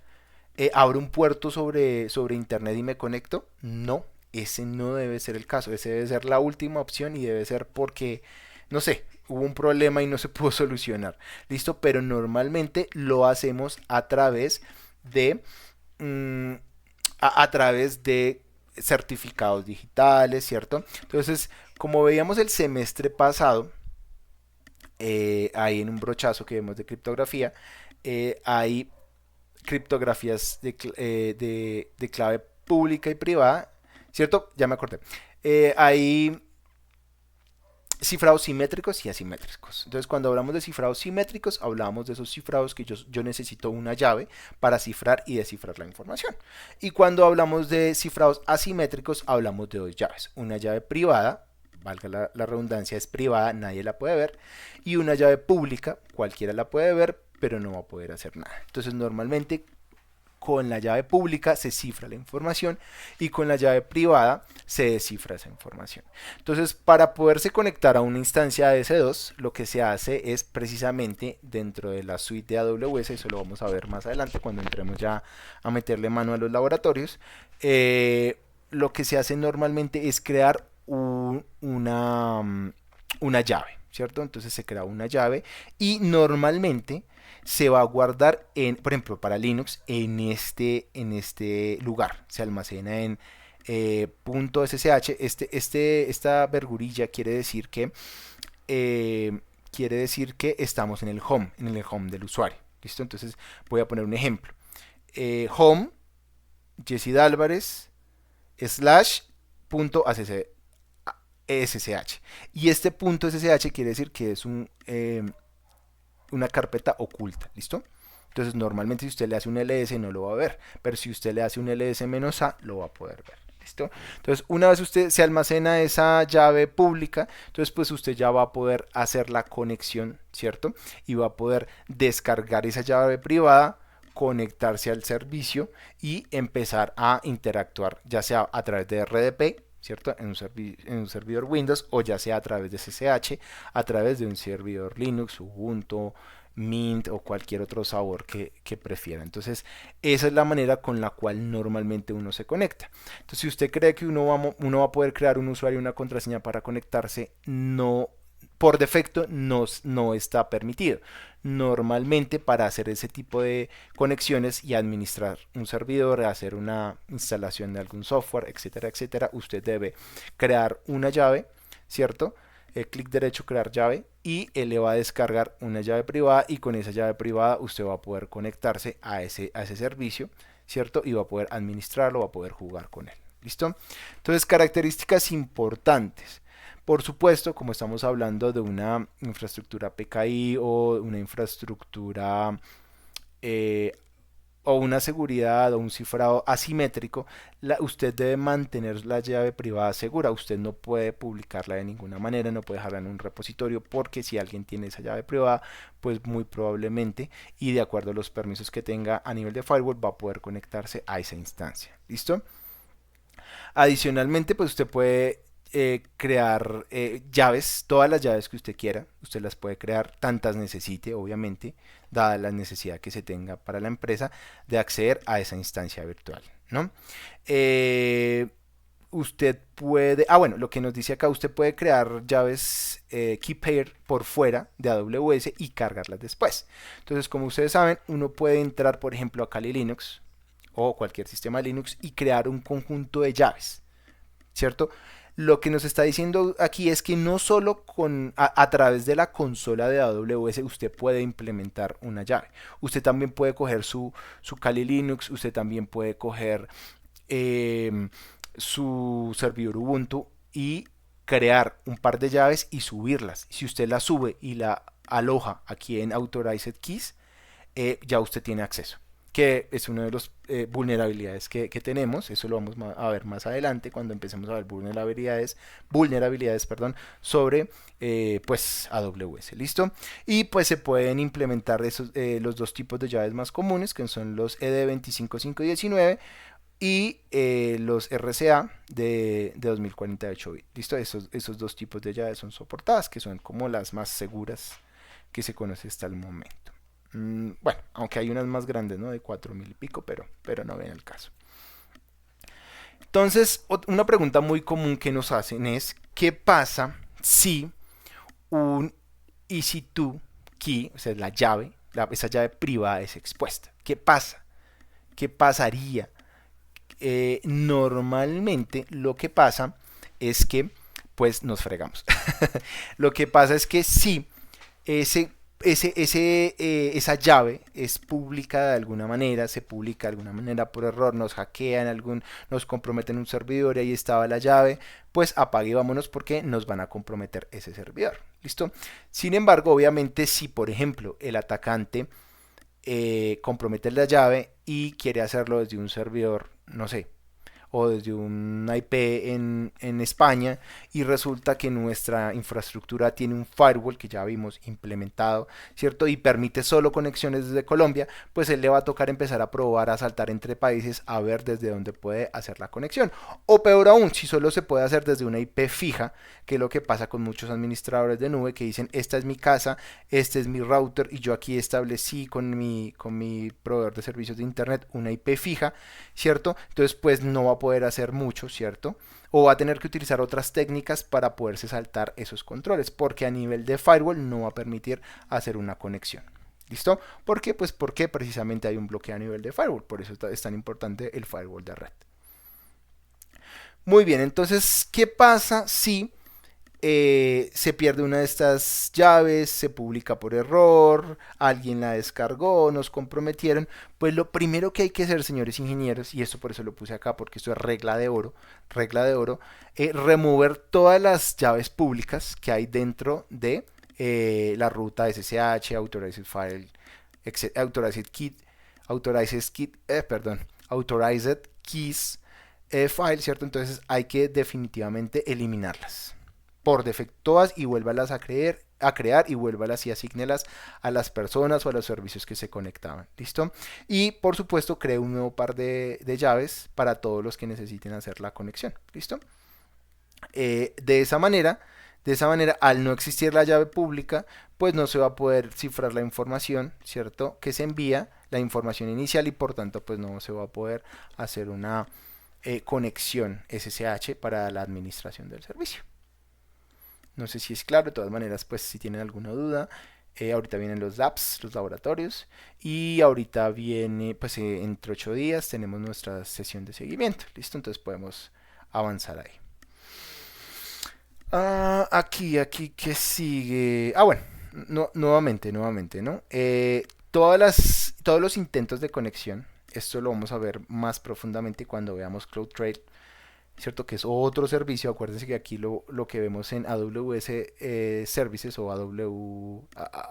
¿Abro un puerto sobre internet y me conecto? No, ese no debe ser el caso. Ese debe ser la última opción y debe ser porque, no sé, hubo un problema y no se pudo solucionar. ¿Listo? Pero normalmente lo hacemos a través de... mmm, a través de certificados digitales, ¿cierto? Entonces, como veíamos el semestre pasado, ahí en un brochazo que vemos de criptografía, hay criptografías de clave pública y privada, ¿cierto? Ya me acordé. Hay cifrados simétricos y asimétricos. Entonces, cuando hablamos de cifrados simétricos, hablamos de esos cifrados que yo necesito una llave para cifrar y descifrar la información. Y cuando hablamos de cifrados asimétricos, hablamos de dos llaves. Una llave privada, valga la redundancia, es privada, nadie la puede ver. Y una llave pública, cualquiera la puede ver, pero no va a poder hacer nada. Entonces, normalmente con la llave pública se cifra la información y con la llave privada se descifra esa información. Entonces, para poderse conectar a una instancia de S2, lo que se hace es precisamente dentro de la suite de AWS, eso lo vamos a ver más adelante cuando entremos ya a meterle mano a los laboratorios, lo que se hace normalmente es crear una llave, ¿cierto? Entonces se crea una llave y normalmente se va a guardar por ejemplo, para Linux, en este lugar. Se almacena en .ssh. Esta vergurilla quiere decir que estamos en el home del usuario. ¿Listo? Entonces voy a poner un ejemplo. Home, Jesse Álvarez, /.ssh. Y este .ssh quiere decir que es una carpeta oculta, ¿listo? Entonces normalmente si usted le hace un ls no lo va a ver, pero si usted le hace un ls-a lo va a poder ver, ¿listo? Entonces una vez usted se almacena esa llave pública, entonces pues usted ya va a poder hacer la conexión, ¿cierto? Y va a poder descargar esa llave privada, conectarse al servicio y empezar a interactuar, ya sea a través de RDP, ¿cierto? En un servidor Windows o ya sea a través de SSH, a través de un servidor Linux, Ubuntu, Mint o cualquier otro sabor que prefiera. Entonces, esa es la manera con la cual normalmente uno se conecta. Entonces, si usted cree que uno va a poder crear un usuario y una contraseña para conectarse, no por defecto no está permitido. Normalmente para hacer ese tipo de conexiones y administrar un servidor, hacer una instalación de algún software, etcétera, etcétera, usted debe crear una llave, ¿cierto? Clic derecho, crear llave, y él le va a descargar una llave privada, y con esa llave privada usted va a poder conectarse a ese servicio, ¿cierto? Y va a poder administrarlo, va a poder jugar con él. ¿Listo? Entonces, características importantes. Por supuesto, como estamos hablando de una infraestructura PKI o una infraestructura eh, o una seguridad o un cifrado asimétrico, usted debe mantener la llave privada segura. Usted no puede publicarla de ninguna manera, no puede dejarla en un repositorio, porque si alguien tiene esa llave privada, pues muy probablemente, y de acuerdo a los permisos que tenga a nivel de firewall, va a poder conectarse a esa instancia. ¿Listo? Adicionalmente, pues usted puede crear llaves, todas las llaves que usted quiera, usted las puede crear, tantas necesite, obviamente, dada la necesidad que se tenga para la empresa de acceder a esa instancia virtual, ¿no? Usted puede, bueno, lo que nos dice acá, usted puede crear llaves key pair por fuera de AWS y cargarlas después. Entonces, como ustedes saben, uno puede entrar, por ejemplo, a Kali Linux o cualquier sistema Linux y crear un conjunto de llaves, ¿cierto? Lo que nos está diciendo aquí es que no solo a través de la consola de AWS usted puede implementar una llave. Usted también puede coger su Kali Linux, usted también puede coger eh, su servidor Ubuntu y crear un par de llaves y subirlas. Si usted las sube y la aloja aquí en Authorized Keys, ya usted tiene acceso, que es una de las vulnerabilidades que tenemos. Eso lo vamos a ver más adelante cuando empecemos a ver vulnerabilidades, perdón, sobre pues AWS. ¿Listo? Y pues se pueden implementar los dos tipos de llaves más comunes, que son los ED 25519 y los RCA de 2048 bits. ¿Listo? Esos dos tipos de llaves son soportadas, que son como las más seguras que se conoce hasta el momento. Bueno, aunque hay unas más grandes, ¿no? De 4000 y pico, pero no viene el caso. Entonces, una pregunta muy común que nos hacen es, ¿qué pasa si un EC2 key, o sea, la llave, esa llave privada es expuesta? ¿Qué pasa? ¿Qué pasaría? Normalmente lo que pasa es que pues nos fregamos. Lo que pasa es que si esa llave es pública de alguna manera, se publica de alguna manera por error, nos hackean, nos comprometen un servidor y ahí estaba la llave, pues apague y vámonos, porque nos van a comprometer ese servidor. ¿Listo? Sin embargo, obviamente, si por ejemplo el atacante compromete la llave y quiere hacerlo desde un servidor, no sé, o desde un IP en España, y resulta que nuestra infraestructura tiene un firewall que ya vimos implementado, ¿cierto? Y permite solo conexiones desde Colombia, pues él le va a tocar empezar a probar a saltar entre países a ver desde dónde puede hacer la conexión. O peor aún, si solo se puede hacer desde una IP fija, que es lo que pasa con muchos administradores de nube que dicen, esta es mi casa, este es mi router y yo aquí establecí con mi proveedor de servicios de internet una IP fija, ¿cierto? Entonces pues no va a poder hacer mucho, ¿cierto? O va a tener que utilizar otras técnicas para poderse saltar esos controles, porque a nivel de firewall no va a permitir hacer una conexión. ¿Listo? ¿Por qué? Pues porque precisamente hay un bloqueo a nivel de firewall, por eso es tan importante el firewall de red. Muy bien, entonces, ¿qué pasa si se pierde una de estas llaves, se publica por error, alguien la descargó, nos comprometieron? Pues lo primero que hay que hacer, señores ingenieros, y esto por eso lo puse acá, porque esto es regla de oro, remover todas las llaves públicas que hay dentro de la ruta SSH, Authorized File, Authorized Key, Authorized Keys file, ¿cierto? Entonces hay que definitivamente eliminarlas por defecto todas y vuélvalas a crear y vuélvalas y asígnelas a las personas o a los servicios que se conectaban. ¿Listo? Y por supuesto cree un nuevo par de llaves para todos los que necesiten hacer la conexión. ¿Listo? De esa manera, al no existir la llave pública, pues no se va a poder cifrar la información, ¿cierto? Que se envía, la información inicial, y por tanto pues no se va a poder hacer una conexión SSH para la administración del servicio. No sé si es claro, de todas maneras, pues si tienen alguna duda, ahorita vienen los labs, los laboratorios, y ahorita viene, pues entre 8 días tenemos nuestra sesión de seguimiento, ¿listo? Entonces podemos avanzar ahí. Aquí, ¿qué sigue? Bueno, nuevamente, ¿no? Todos los intentos de conexión, esto lo vamos a ver más profundamente cuando veamos CloudTrail, ¿cierto? Que es otro servicio. Acuérdense que aquí lo que vemos en AWS Services o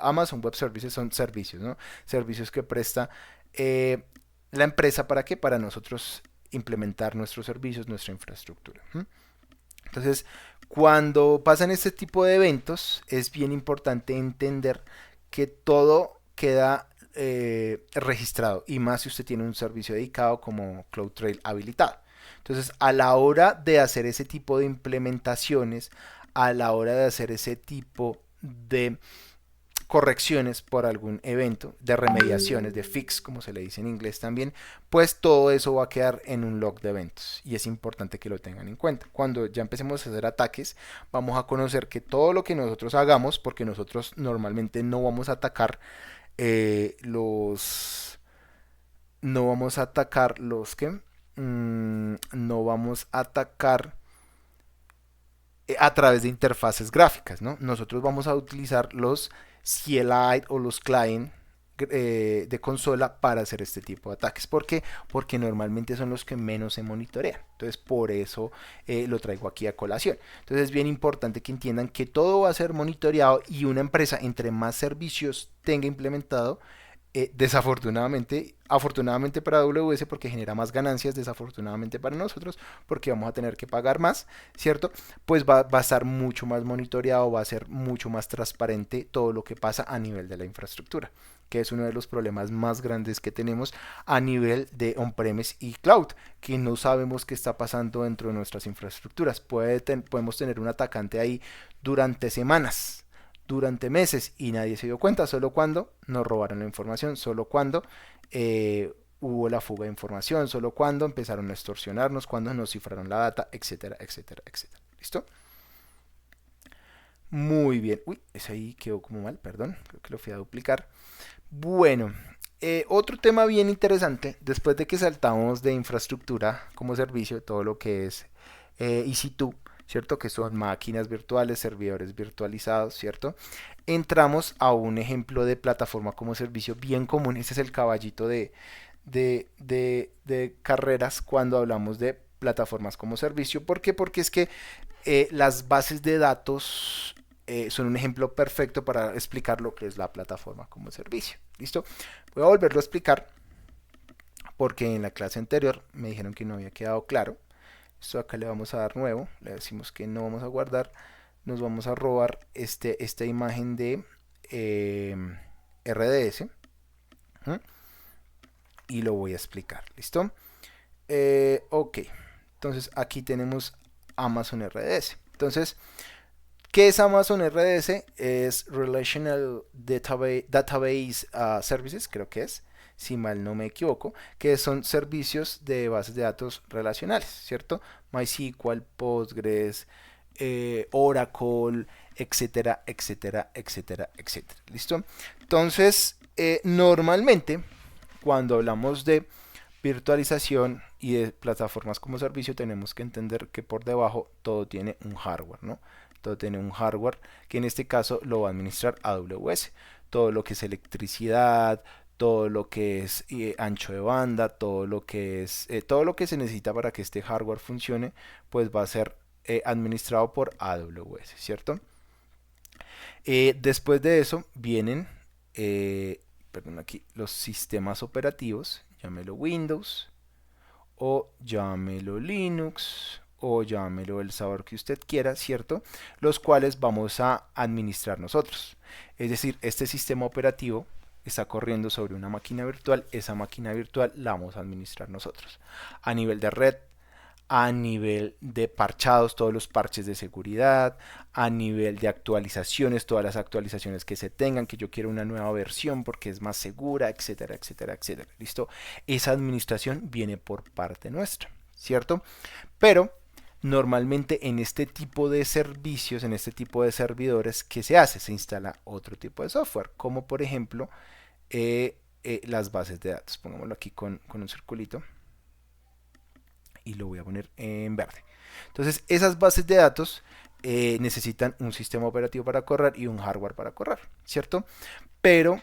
Amazon Web Services son servicios, ¿no? Servicios que presta la empresa para qué? Para nosotros implementar nuestros servicios, nuestra infraestructura. Entonces, cuando pasan este tipo de eventos, es bien importante entender que todo queda registrado, y más si usted tiene un servicio dedicado como CloudTrail habilitado. Entonces, a la hora de hacer ese tipo de implementaciones, a la hora de hacer ese tipo de correcciones por algún evento, de remediaciones, de fix, como se le dice en inglés también, pues todo eso va a quedar en un log de eventos y es importante que lo tengan en cuenta. Cuando ya empecemos a hacer ataques, vamos a conocer que todo lo que nosotros hagamos, porque nosotros normalmente no vamos a atacar los... No vamos a atacar los que... no vamos a atacar a través de interfaces gráficas, ¿no? Nosotros vamos a utilizar los CLI o los client de consola para hacer este tipo de ataques. ¿Por qué? Porque normalmente son los que menos se monitorean. Entonces, por eso lo traigo aquí a colación. Entonces, es bien importante que entiendan que todo va a ser monitoreado y una empresa, entre más servicios tenga implementado, afortunadamente para AWS porque genera más ganancias, desafortunadamente para nosotros porque vamos a tener que pagar más, ¿cierto? Pues va a estar mucho más monitoreado, va a ser mucho más transparente todo lo que pasa a nivel de la infraestructura, que es uno de los problemas más grandes que tenemos a nivel de on-premise y cloud, que no sabemos qué está pasando dentro de nuestras infraestructuras. Podemos tener un atacante ahí durante semanas, durante meses y nadie se dio cuenta, solo cuando nos robaron la información, solo cuando hubo la fuga de información, solo cuando empezaron a extorsionarnos, cuando nos cifraron la data, etcétera, etcétera, etcétera. ¿Listo? Muy bien. Uy, ese ahí quedó como mal, perdón, creo que lo fui a duplicar. Bueno, otro tema bien interesante, después de que saltamos de infraestructura como servicio, todo lo que es EC2, ¿cierto? Que son máquinas virtuales, servidores virtualizados, ¿cierto? Entramos a un ejemplo de plataforma como servicio bien común. Este es el caballito de carreras cuando hablamos de plataformas como servicio. ¿Por qué? Porque es que las bases de datos son un ejemplo perfecto para explicar lo que es la plataforma como servicio. ¿Listo? Voy a volverlo a explicar porque en la clase anterior me dijeron que no había quedado claro. Esto acá le vamos a dar nuevo, le decimos que no vamos a guardar, nos vamos a robar esta imagen de RDS, ¿sí? Y lo voy a explicar, ¿listo? Ok, entonces aquí tenemos Amazon RDS. Entonces, ¿qué es Amazon RDS? Es Relational Database Services, creo que es, si mal no me equivoco, que son servicios de bases de datos relacionales, ¿cierto? MySQL, Postgres, Oracle, etcétera, etcétera, etcétera, etcétera. ¿Listo? Entonces, normalmente, cuando hablamos de virtualización y de plataformas como servicio, tenemos que entender que por debajo todo tiene un hardware, ¿no? Todo tiene un hardware que en este caso lo va a administrar AWS. Todo lo que es electricidad, todo lo que es ancho de banda, todo lo que se necesita para que este hardware funcione, pues va a ser administrado por AWS, ¿cierto? Después de eso vienen, perdón, aquí los sistemas operativos, llámelo Windows o llámelo Linux o llámelo el sabor que usted quiera, ¿cierto? Los cuales vamos a administrar nosotros. Es decir, este sistema operativo está corriendo sobre una máquina virtual, esa máquina virtual la vamos a administrar nosotros. A nivel de red, a nivel de parchados, todos los parches de seguridad, a nivel de actualizaciones, todas las actualizaciones que se tengan, que yo quiero una nueva versión porque es más segura, etcétera, etcétera, etcétera. ¿Listo? Esa administración viene por parte nuestra, ¿cierto? Pero normalmente en este tipo de servicios, en este tipo de servidores, ¿qué se hace? Se instala otro tipo de software, como por ejemplo las bases de datos. Pongámoslo aquí con un circulito y lo voy a poner en verde. Entonces, esas bases de datos necesitan un sistema operativo para correr y un hardware para correr, ¿cierto? Pero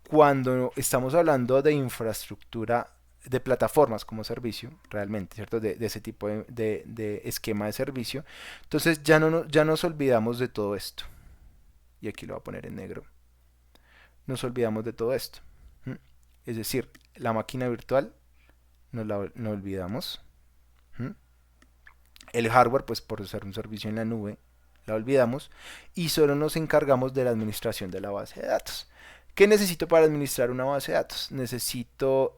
cuando estamos hablando de infraestructura de plataformas como servicio, realmente, ¿cierto? De ese tipo de esquema de servicio, entonces ya nos olvidamos de todo esto. Y aquí lo voy a poner en negro. Nos olvidamos de todo esto. ¿Mm? Es decir, la máquina virtual no olvidamos. ¿Mm? El hardware, pues por ser un servicio en la nube, la olvidamos. Y solo nos encargamos de la administración de la base de datos. ¿Qué necesito para administrar una base de datos? Necesito,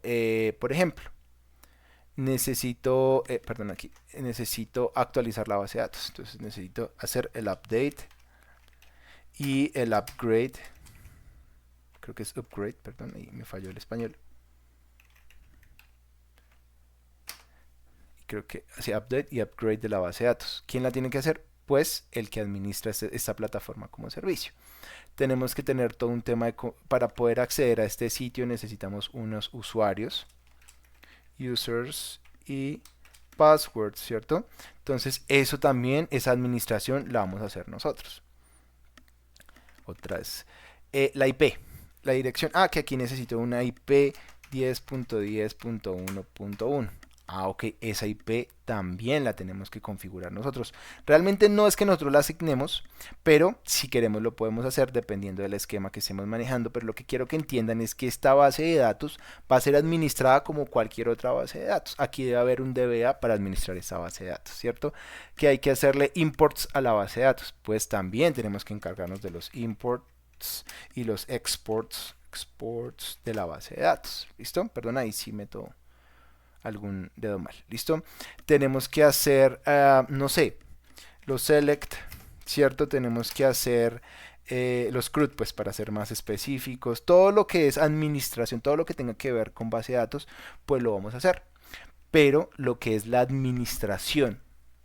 por ejemplo, necesito actualizar la base de datos. Entonces necesito hacer el update y el upgrade. Creo que es upgrade, perdón, ahí me falló el español. Creo que sí, update y upgrade de la base de datos. ¿Quién la tiene que hacer? Pues el que administra esta plataforma como servicio. Tenemos que tener todo un tema para poder acceder a este sitio necesitamos unos usuarios, users y passwords, ¿cierto? Entonces eso también, esa administración la vamos a hacer nosotros. Otra vez. La IP, la dirección. Que aquí necesito una IP 10.10.1.1. Ok, esa IP también la tenemos que configurar nosotros. Realmente no es que nosotros la asignemos, pero si queremos lo podemos hacer dependiendo del esquema que estemos manejando. Pero lo que quiero que entiendan es que esta base de datos va a ser administrada como cualquier otra base de datos. Aquí debe haber un DBA para administrar esta base de datos, ¿cierto? Que hay que hacerle imports a la base de datos. Pues también tenemos que encargarnos de los imports y los exports de la base de datos. ¿Listo? Perdón, ahí sí meto algún dedo mal. ¿Listo? Tenemos que hacer, no sé, los select, ¿cierto? Tenemos que hacer los CRUD, pues para ser más específicos. Todo lo que es administración, todo lo que tenga que ver con base de datos, pues lo vamos a hacer. Pero lo que es la administración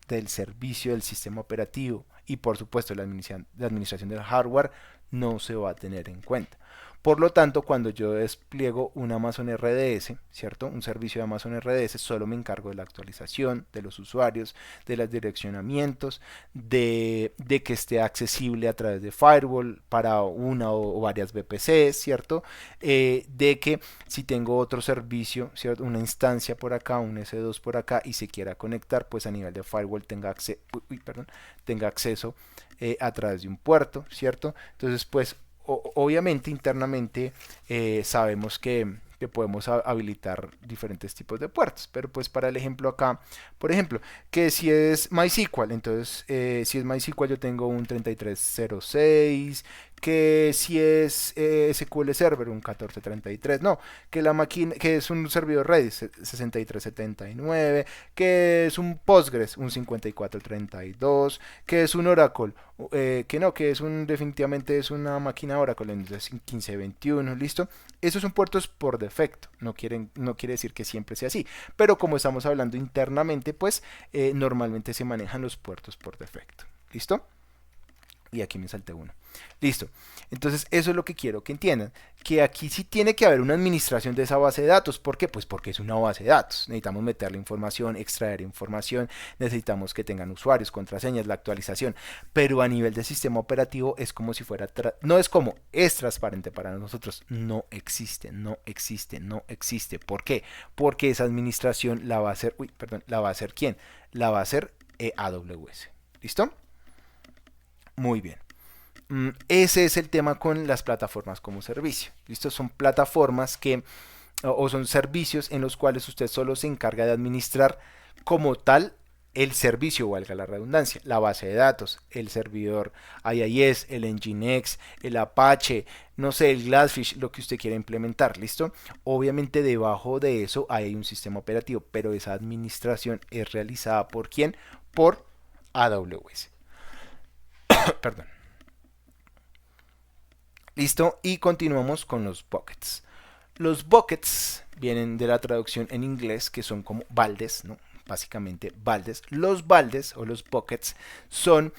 del servicio del sistema operativo y por supuesto la administración del hardware no se va a tener en cuenta. Por lo tanto, cuando yo despliego un Amazon RDS, ¿cierto? Un servicio de Amazon RDS, solo me encargo de la actualización, de los usuarios, de los direccionamientos, de que esté accesible a través de firewall para una o varias VPCs, ¿cierto? De que si tengo otro servicio, ¿cierto? Una instancia por acá, un S2 por acá y se quiera conectar, pues a nivel de firewall tenga acceso a través de un puerto, ¿cierto? Entonces, pues obviamente internamente sabemos que podemos habilitar diferentes tipos de puertos, pero pues para el ejemplo acá, por ejemplo, que si es MySQL, entonces si es MySQL yo tengo un 3306, que si es SQL Server un 1433, no, que la máquina, que es un servidor Redis 6379, que es un Postgres un 5432, que es un Oracle, que no, que es definitivamente es una máquina Oracle en 1521, listo. Esos son puertos por defecto, no quiere decir que siempre sea así, pero como estamos hablando internamente, pues normalmente se manejan los puertos por defecto, listo. Y aquí me salté uno. Listo. Entonces eso es lo que quiero que entiendan. Que aquí sí tiene que haber una administración de esa base de datos. ¿Por qué? Pues porque es una base de datos. Necesitamos meterle información, extraer información. Necesitamos que tengan usuarios, contraseñas, la actualización. Pero a nivel de sistema operativo es como si fuera... No es como, es transparente para nosotros. No existe, no existe, no existe. ¿Por qué? Porque esa administración la va a hacer... ¿la va a hacer quién? La va a hacer AWS. ¿Listo? Muy bien. Ese es el tema con las plataformas como servicio. ¿Listo? Son plataformas que o son servicios en los cuales usted solo se encarga de administrar como tal el servicio, valga la redundancia, la base de datos, el servidor IIS, el Nginx, el Apache, no sé, el Glassfish, lo que usted quiera implementar, ¿listo? Obviamente debajo de eso hay un sistema operativo, pero esa administración es realizada ¿por quién? Por AWS. Perdón. Listo, y continuamos con los buckets. Los buckets vienen de la traducción en inglés, que son como baldes, ¿no? básicamente baldes. Los baldes o los buckets son